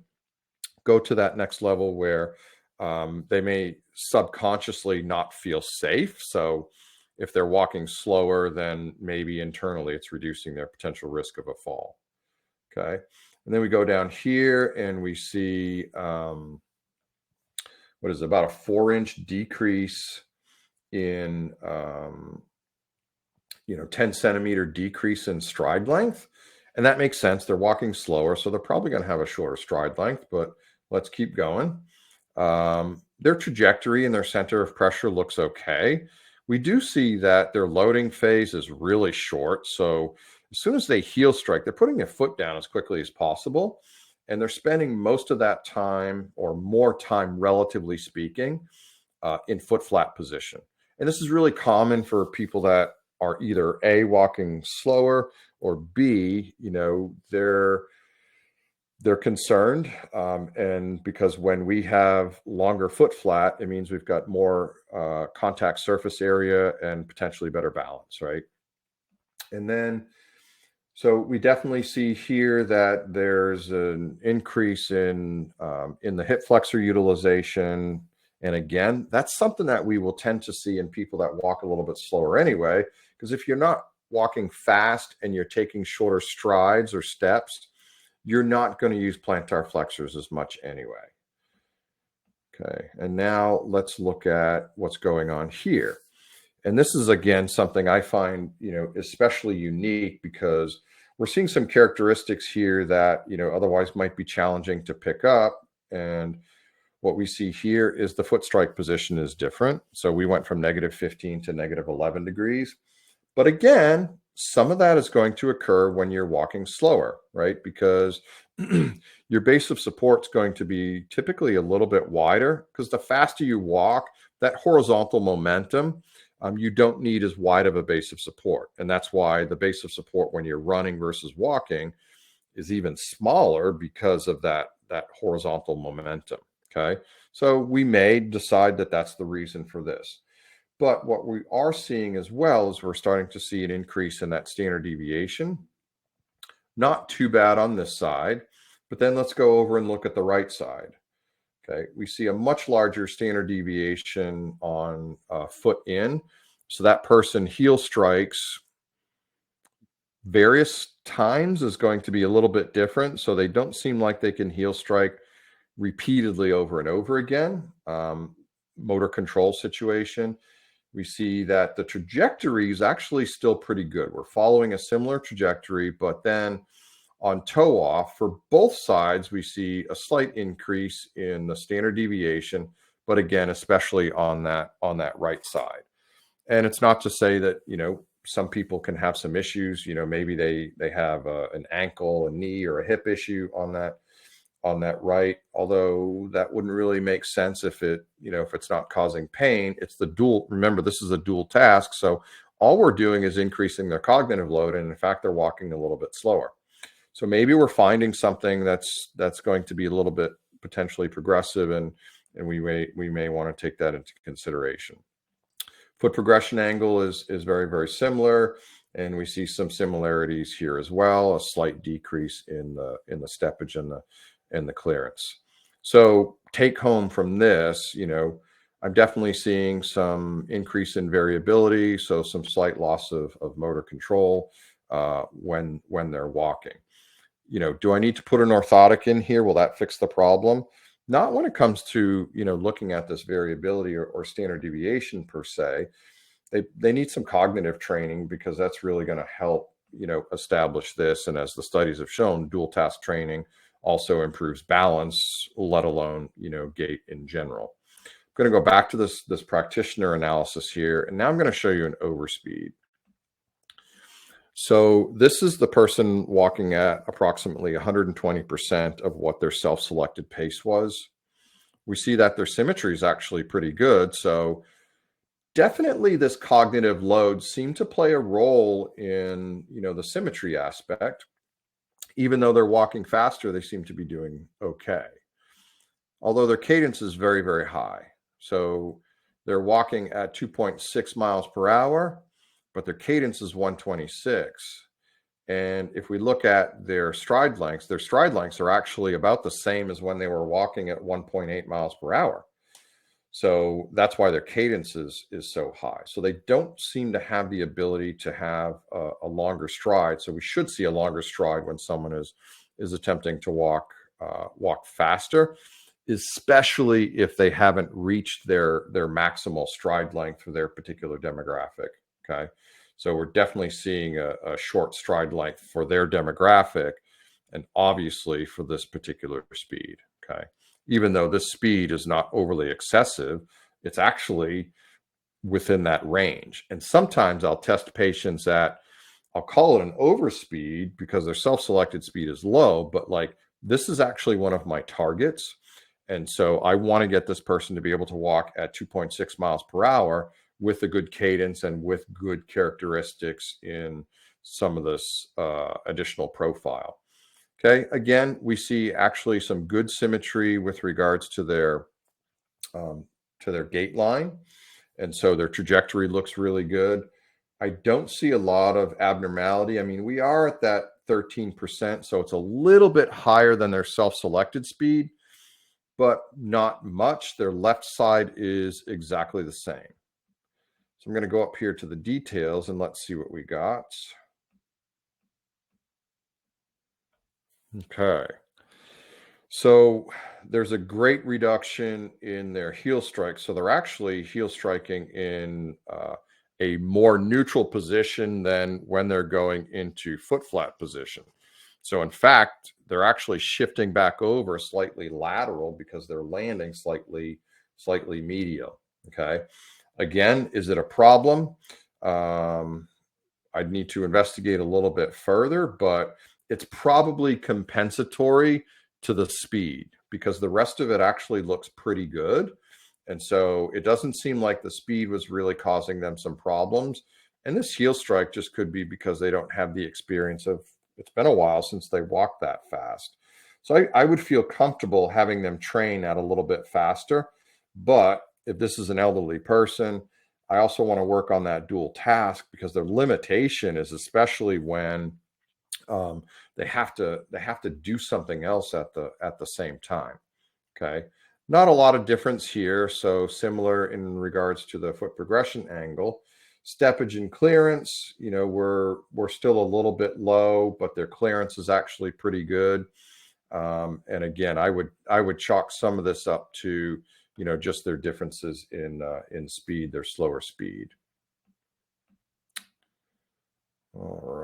go to that next level where they may subconsciously not feel safe. So if they're walking slower, then maybe internally it's reducing their potential risk of a fall. Okay. And then we go down here and we see, what is it, about a 4-inch decrease in, 10 centimeter decrease in stride length. And that makes sense. They're walking slower, so they're probably going to have a shorter stride length, but let's keep going. Their trajectory and their center of pressure looks okay. We do see that their loading phase is really short. So as soon as they heel strike, they're putting their foot down as quickly as possible. And they're spending most of that time, or more time, relatively speaking, in foot flat position. And this is really common for people that are either A, walking slower, or B, they're concerned, and because when we have longer foot flat, it means we've got more contact surface area and potentially better balance, right? And then, so we definitely see here that there's an increase in the hip flexor utilization. And again, that's something that we will tend to see in people that walk a little bit slower anyway, because if you're not walking fast and you're taking shorter strides or steps, you're not going to use plantar flexors as much anyway. Okay, and now let's look at what's going on here. And this is, again, something I find, especially unique because we're seeing some characteristics here that, otherwise might be challenging to pick up. And what we see here is the foot strike position is different. So we went from -15 to -11 degrees. But again, some of that is going to occur when you're walking slower, right? Because your base of support is going to be typically a little bit wider because the faster you walk, that horizontal momentum, you don't need as wide of a base of support. And that's why the base of support when you're running versus walking is even smaller because of that horizontal momentum. Okay. So we may decide that that's the reason for this. But what we are seeing as well is we're starting to see an increase in that standard deviation. Not too bad on this side, but then let's go over and look at the right side. Okay, we see a much larger standard deviation on foot in. So that person heel strikes various times is going to be a little bit different. So they don't seem like they can heel strike repeatedly over and over again. Motor control situation. We see that the trajectory is actually still pretty good. We're following a similar trajectory, but then on toe off for both sides, we see a slight increase in the standard deviation, but again, especially on that right side. And it's not to say that, some people can have some issues, maybe they have an ankle, a knee, or a hip issue on that right, although that wouldn't really make sense if it's not causing pain. It's the dual, remember, this is a dual task. So all we're doing is increasing their cognitive load. And in fact, they're walking a little bit slower. So maybe we're finding something that's going to be a little bit potentially progressive, and we may want to take that into consideration. Foot progression angle is very, very similar. And we see some similarities here as well, a slight decrease in the steppage and the clearance. So take home from this, I'm definitely seeing some increase in variability, so some slight loss of motor control when they're walking. Do I need to put an orthotic in here? Will that fix the problem? Not when it comes to looking at this variability or standard deviation per se. They need some cognitive training because that's really going to help establish this. And as the studies have shown, dual task training also improves balance, let alone gait in general. I'm going to go back to this practitioner analysis here, and now I'm going to show you an overspeed. So this is the person walking at approximately 120% of what their self-selected pace was. We see that their symmetry is actually pretty good. So definitely this cognitive load seemed to play a role in, the symmetry aspect. Even though they're walking faster, they seem to be doing okay. Although their cadence is very, very high. So they're walking at 2.6 miles per hour, but their cadence is 126. And if we look at their stride lengths are actually about the same as when they were walking at 1.8 miles per hour. So that's why their cadence is so high. So they don't seem to have the ability to have a longer stride. So we should see a longer stride when someone is attempting to walk faster, especially if they haven't reached their maximal stride length for their particular demographic. Okay. So we're definitely seeing a short stride length for their demographic, and obviously for this particular speed. Okay. Even though this speed is not overly excessive, it's actually within that range. And sometimes I'll test patients at, I'll call it an overspeed because their self-selected speed is low, but like this is actually one of my targets. And so I want to get this person to be able to walk at 2.6 miles per hour with a good cadence and with good characteristics in some of this additional profile. Okay, again, we see actually some good symmetry with regards to their gait line. And so their trajectory looks really good. I don't see a lot of abnormality. I mean, we are at that 13%, so it's a little bit higher than their self-selected speed, but not much. Their left side is exactly the same. So I'm going to go up here to the details and let's see what we got. Okay. So there's a great reduction in their heel strike. So they're actually heel striking in a more neutral position than when they're going into foot flat position. So in fact, they're actually shifting back over slightly lateral because they're landing slightly medial. Okay. Again, is it a problem? I'd need to investigate a little bit further, but it's probably compensatory to the speed because the rest of it actually looks pretty good. And so it doesn't seem like the speed was really causing them some problems. And this heel strike just could be because they don't have the experience of, it's been a while since they walked that fast. So I would feel comfortable having them train at a little bit faster. But if this is an elderly person, I also want to work on that dual task because the limitation is especially when they have to do something else at the same time. Okay, not a lot of difference here. So similar in regards to the foot progression angle, steppage and clearance. You know, we're still a little bit low, but their clearance is actually pretty good. And again, I would chalk some of this up to, you know, just their differences in speed, their slower speed. All right.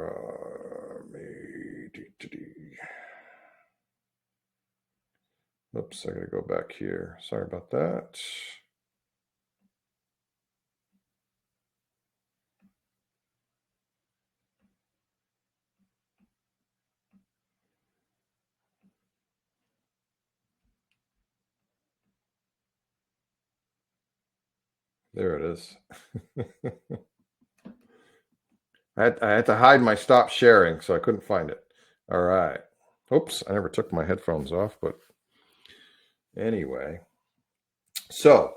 Oops, I gotta go back here. Sorry about that. There it is. I had to hide my stop sharing, so I couldn't find it. All right. Oops, I never took my headphones off, but anyway. So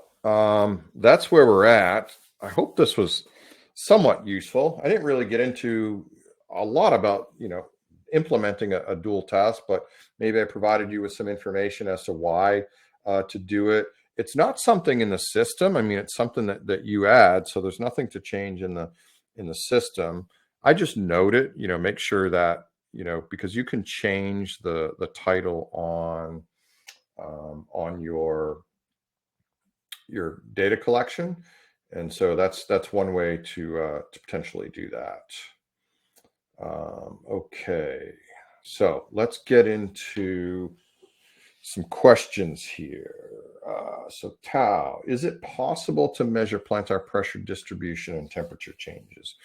that's where we're at. I hope this was somewhat useful. I didn't really get into a lot about, you know, implementing a dual task, but maybe I provided you with some information as to why to do it. It's not something in the system. I mean, it's something that you add, so there's nothing to change in the system. I just note it, you know, make sure that, you know, because you can change the title on your data collection, and so that's one way to potentially do that. Okay, so let's get into some questions here. So Tao, is it possible to measure plantar pressure distribution and temperature changes?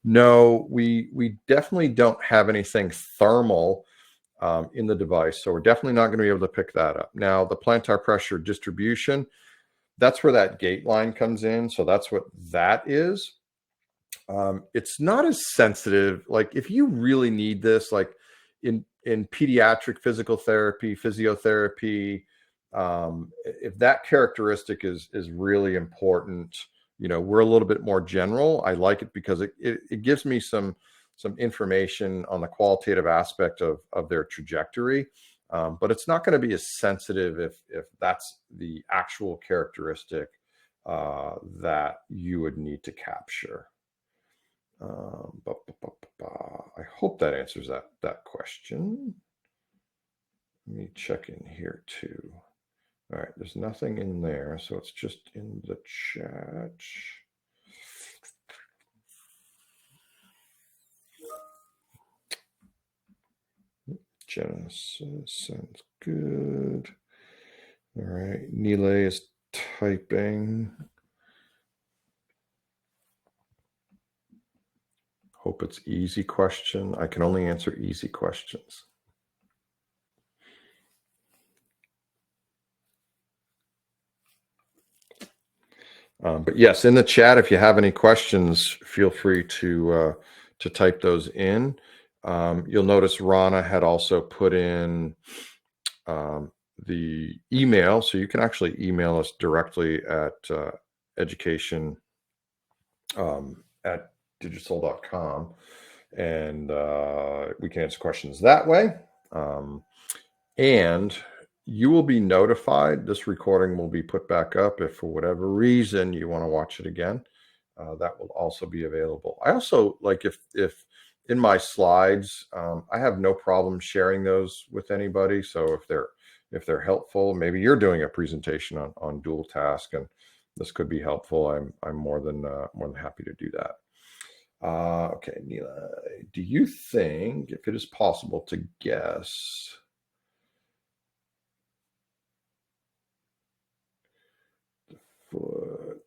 No, we definitely don't have anything thermal in the device, so we're definitely not going to be able to pick that up. Now, the plantar pressure distribution, that's where that gait line comes in. So that's what that is. It's not as sensitive. Like if you really need this, like in pediatric physical therapy, physiotherapy, if that characteristic is really important, you know, we're a little bit more general. I like it because it gives me some information on the qualitative aspect of their trajectory. But it's not going to be as sensitive if that's the actual characteristic that you would need to capture. I hope that answers that question. Let me check in here too. All right, there's nothing in there, so it's just in the chat. Genesis sounds good. All right, Nile is typing. Hope it's easy question. I can only answer easy questions. But yes, in the chat, if you have any questions, feel free to type those in. You'll notice Rana had also put in the email, so you can actually email us directly at education at digital.com, and we can answer questions that way. And you will be notified. This recording will be put back up if for whatever reason you want to watch it again. That will also be available. I also like if in my slides, I have no problem sharing those with anybody. So if they're helpful, maybe you're doing a presentation on dual task and this could be helpful. I'm more than happy to do that. Okay, Neela, do you think if it is possible to guess the foot?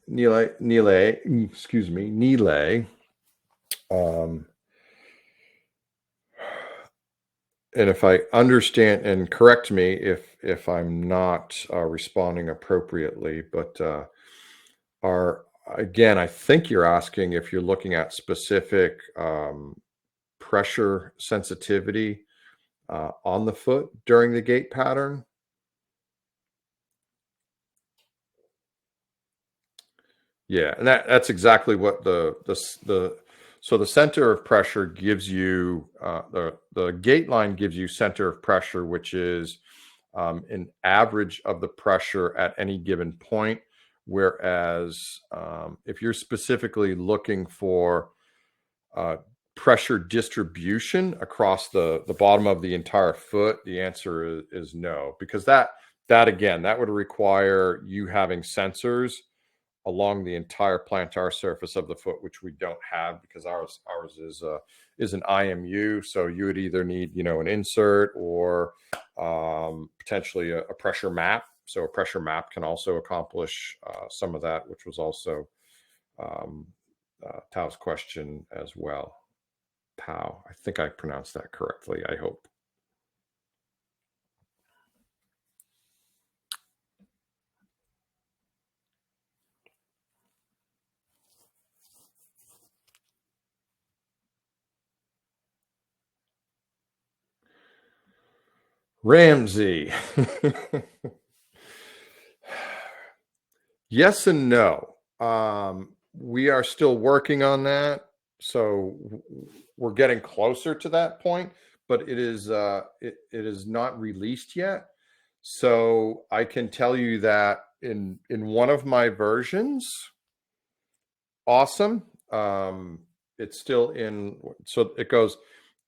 Neela, excuse me, Neela. And if I understand, and correct me if I'm not responding appropriately, but again, I think you're asking if you're looking at specific pressure sensitivity on the foot during the gait pattern. Yeah, and that's exactly what so the center of pressure gives you the gait line gives you center of pressure, which is an average of the pressure at any given point. Whereas if you're specifically looking for pressure distribution across the bottom of the entire foot, the answer is no, because that again, that would require you having sensors along the entire plantar surface of the foot, which we don't have because ours is an IMU. So you would either need an insert or potentially a pressure map. So a pressure map can also accomplish some of that, which was also Tao's question as well. Pao, I think I pronounced that correctly. I hope. Ramsey. Yes and no. We are still working on that. So we're getting closer to that point, but it is not released yet. So I can tell you that in one of my versions, awesome. It's still in, so it goes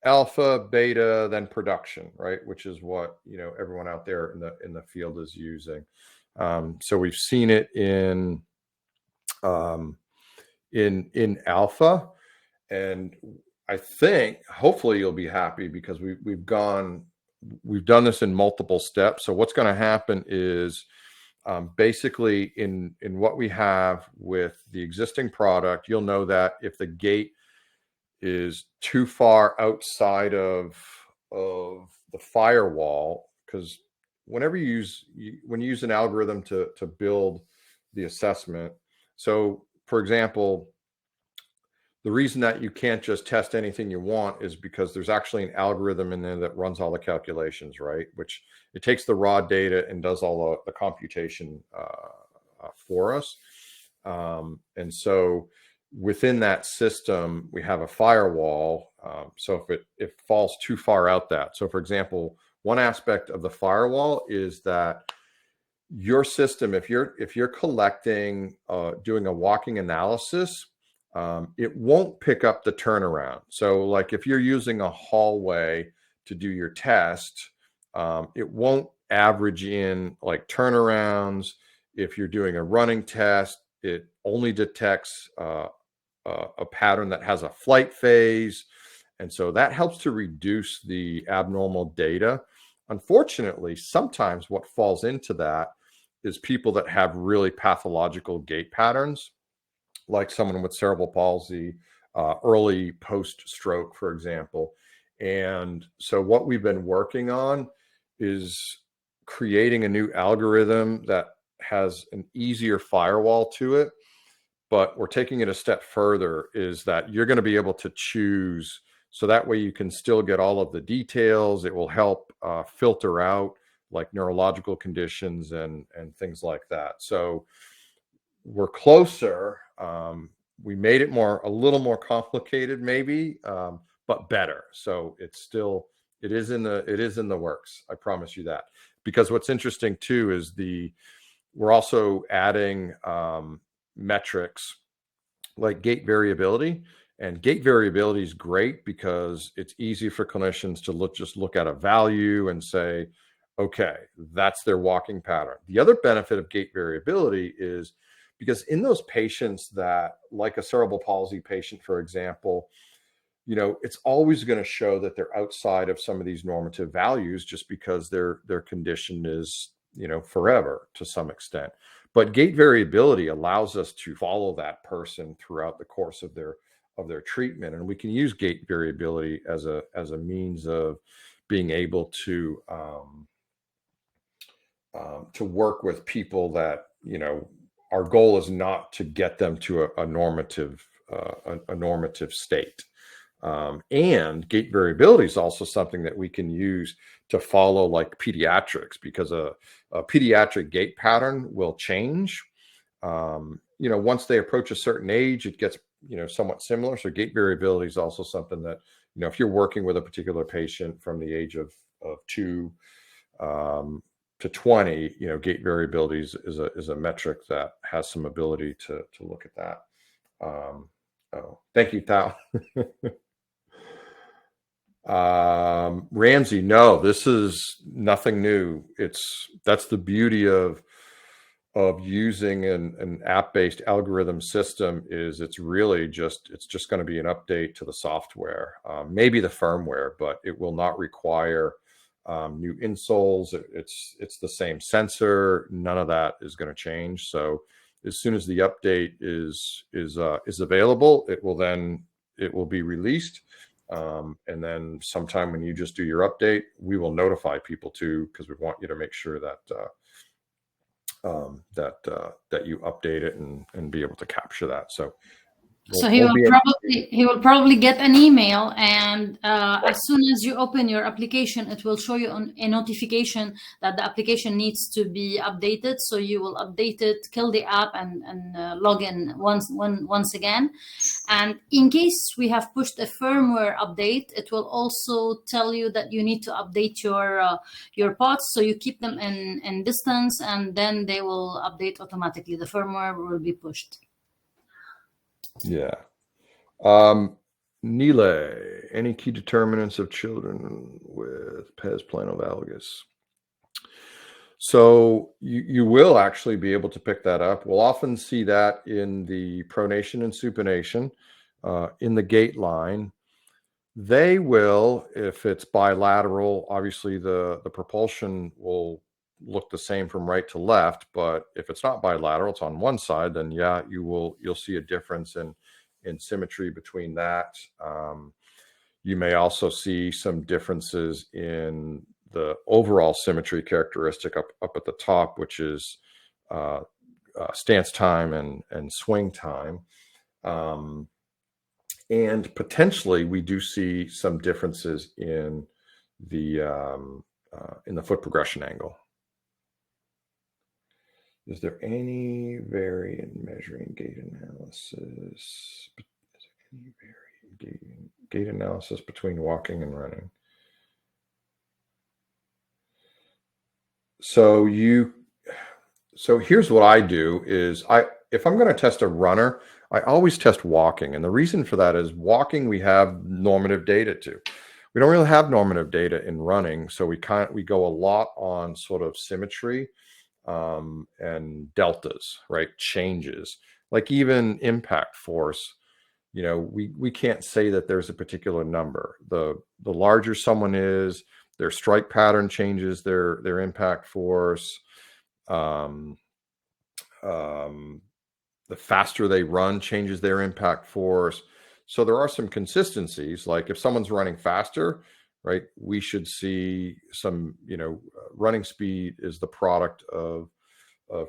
alpha, beta, then production, right? Which is what everyone out there in the field is using. So we've seen it in alpha, and I think hopefully you'll be happy because we've done this in multiple steps. So what's going to happen is basically in what we have with the existing product, you'll know that if the gait is too far outside of the firewall, because whenever you use an algorithm to build the assessment, so for example, the reason that you can't just test anything you want is because there's actually an algorithm in there that runs all the calculations, right? Which it takes the raw data and does all the computation for us. And so within that system, we have a firewall. So if it falls too far out that. So for example, one aspect of the firewall is that your system, if you're collecting, doing a walking analysis, it won't pick up the turnaround. So like if you're using a hallway to do your test, it won't average in like turnarounds. If you're doing a running test, it only detects a pattern that has a flight phase. And so that helps to reduce the abnormal data. Unfortunately, sometimes what falls into that is people that have really pathological gait patterns, like someone with cerebral palsy, early post-stroke, for example. And so what we've been working on is creating a new algorithm that has an easier firewall to it, but we're taking it a step further, is that you're going to be able to choose, so that way you can still get all of the details. It will help filter out like neurological conditions and things like that. So we're closer. We made it a little more complicated, maybe, but better. So it is in the works. I promise you that. Because what's interesting too is we're also adding metrics like gait variability. And gait variability is great because it's easy for clinicians to just look at a value and say, okay, that's their walking pattern. The other benefit of gait variability is because in those patients that, like a cerebral palsy patient, for example, it's always going to show that they're outside of some of these normative values just because their condition is, forever to some extent. But gait variability allows us to follow that person throughout the course of their treatment, and we can use gait variability as a means of being able to work with people that, our goal is not to get them to a normative state. And gait variability is also something that we can use to follow like pediatrics, because a pediatric gait pattern will change. Once they approach a certain age, it gets, somewhat similar. So gait variability is also something that, if you're working with a particular patient from the age of 2 to 20, gait variability is a metric that has some ability to look at that. Thank you, Tao. Ramsey, no, this is nothing new. That's the beauty of using an app-based algorithm system, is it's just going to be an update to the software, maybe the firmware, but it will not require new insoles. It's the same sensor. None of that is going to change. So as soon as the update is available, it will be released. And then sometime when you just do your update, we will notify people too, because we want you to make sure that that you update it and be able to capture that. So he will probably get an email, and as soon as you open your application, it will show you a notification that the application needs to be updated. So you will update it, kill the app, and log in once again. And in case we have pushed a firmware update, it will also tell you that you need to update your pods. So you keep them in distance, and then they will update automatically. The firmware will be pushed. Yeah. Nile, any key determinants of children with pes planovalgus? So you will actually be able to pick that up. We'll often see that in the pronation and supination, in the gait line. They will, if it's bilateral, obviously the propulsion will look the same from right to left. But if it's not bilateral, it's on one side, then yeah, you'll see a difference in symmetry between that. You may also see some differences in the overall symmetry characteristic up at the top, which is stance time and swing time. And potentially we do see some differences in the foot progression angle. Is there any variant measuring gait analysis? Is there any variant gait analysis between walking and running? So here's what I do is if I'm going to test a runner, I always test walking. And the reason for that is walking, we have normative data to. We don't really have normative data in running. So we go a lot on sort of symmetry and deltas, right? Changes, like even impact force. We can't say that there's a particular number. The larger someone is, their strike pattern changes their impact force. The faster they run changes their impact force. So there are some consistencies. Like if someone's running faster, right? We should see some, running speed is the product of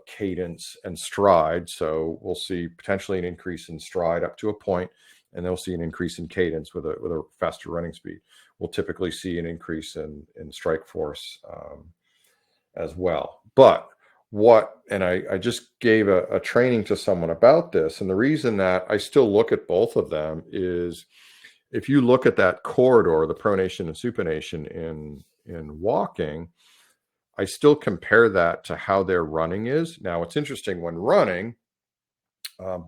cadence and stride. So we'll see potentially an increase in stride up to a point, and they'll see an increase in cadence with a faster running speed. We'll typically see an increase in strike force as well. But I just gave a training to someone about this, and the reason that I still look at both of them is if you look at that corridor, the pronation and supination in walking, I still compare that to how their running is. Now, it's interesting when running,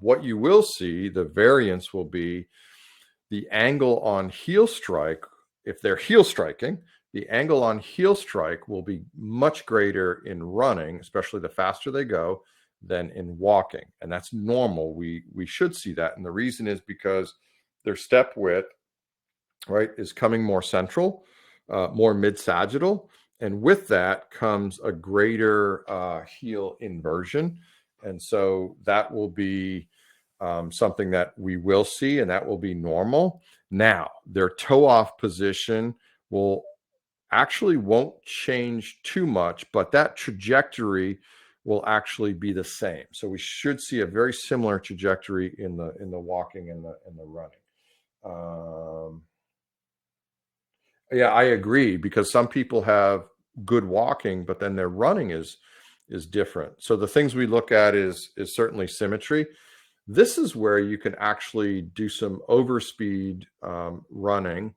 what you will see, the variance will be the angle on heel strike. If they're heel striking, the angle on heel strike will be much greater in running, especially the faster they go, than in walking. And that's normal. We should see that. And the reason is because their step width, right, is coming more central, more mid-sagittal. And with that comes a greater heel inversion. And so that will be something that we will see, and that will be normal. Now, their toe-off position won't change too much, but that trajectory will actually be the same. So we should see a very similar trajectory in the walking and the running. Yeah, I agree, because some people have good walking, but then their running is different. So the things we look at is certainly symmetry. This is where you can actually do some overspeed running,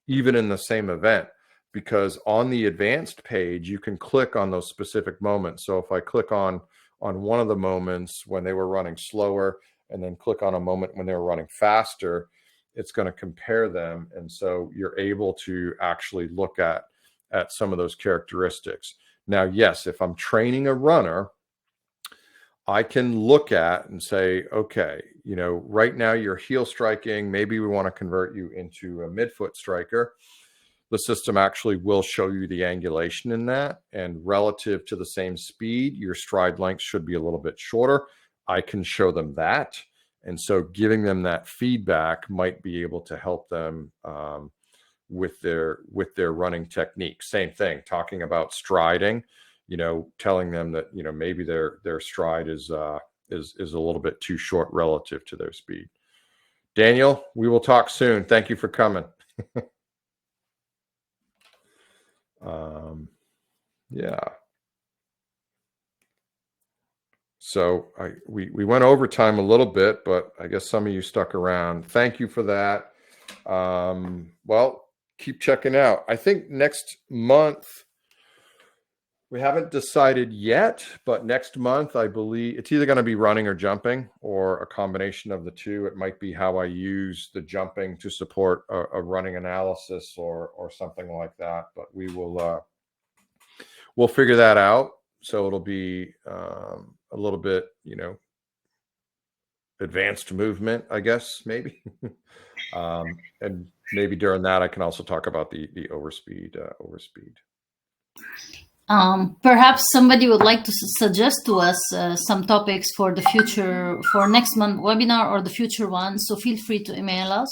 even in the same event, because on the advanced page, you can click on those specific moments. So if I click on one of the moments when they were running slower, and then click on a moment when they were running faster, it's going to compare them. And so you're able to actually look at some of those characteristics. Now, yes, if I'm training a runner, I can look at and say, okay, right now you're heel striking. Maybe we want to convert you into a midfoot striker. The system actually will show you the angulation in that. And relative to the same speed, your stride length should be a little bit shorter. I can show them that. And so giving them that feedback might be able to help them with their running technique. Same thing, talking about striding, telling them that, maybe their stride is a little bit too short relative to their speed. Daniel, we will talk soon. Thank you for coming. Yeah. So we went over time a little bit, but I guess some of you stuck around. Thank you for that. Well, keep checking out. I think next month, we haven't decided yet, but next month, I believe it's either going to be running or jumping, or a combination of the two. It might be how I use the jumping to support a running analysis or something like that, but we'll figure that out. So it'll be a little bit, advanced movement, I guess, maybe. And maybe during that, I can also talk about the overspeed. Perhaps somebody would like to suggest to us some topics for the future, for next month webinar or the future one. So feel free to email us.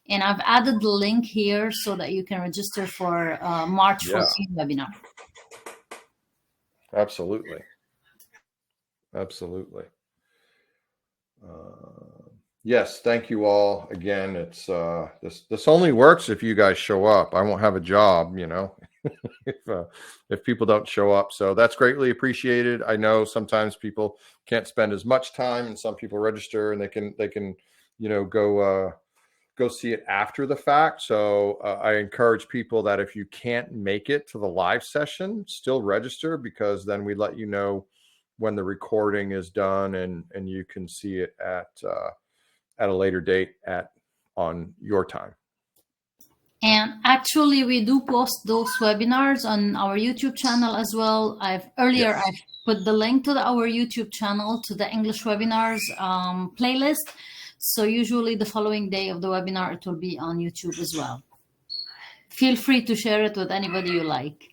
And I've added the link here so that you can register for March 14th webinar. Absolutely. Yes, thank you all again. It's this only works if you guys show up. I won't have a job, if people don't show up. So that's greatly appreciated. I know sometimes people can't spend as much time, and some people register and they can go see it after the fact. So I encourage people that if you can't make it to the live session, still register, because then we let you know when the recording is done, and you can see it at a later date on your time. And actually, we do post those webinars on our YouTube channel as well. I've put the link to our YouTube channel to the English webinars playlist. So usually the following day of the webinar, it will be on YouTube as well. Feel free to share it with anybody you like.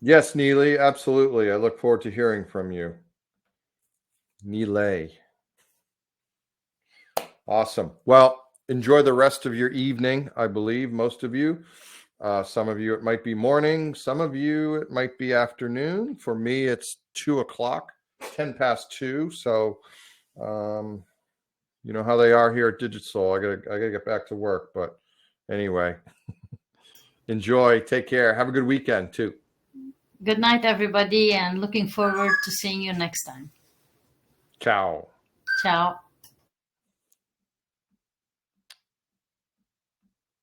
Yes, Neely, absolutely. I look forward to hearing from you. Neely. Awesome. Well, enjoy the rest of your evening, I believe, most of you. Some of you, it might be morning. Some of you, it might be afternoon. For me, it's 2:00, 10 past 2. So, you know how they are here at Digital. I gotta get back to work. But anyway, enjoy. Take care. Have a good weekend too. Good night, everybody, and looking forward to seeing you next time. Ciao. Ciao.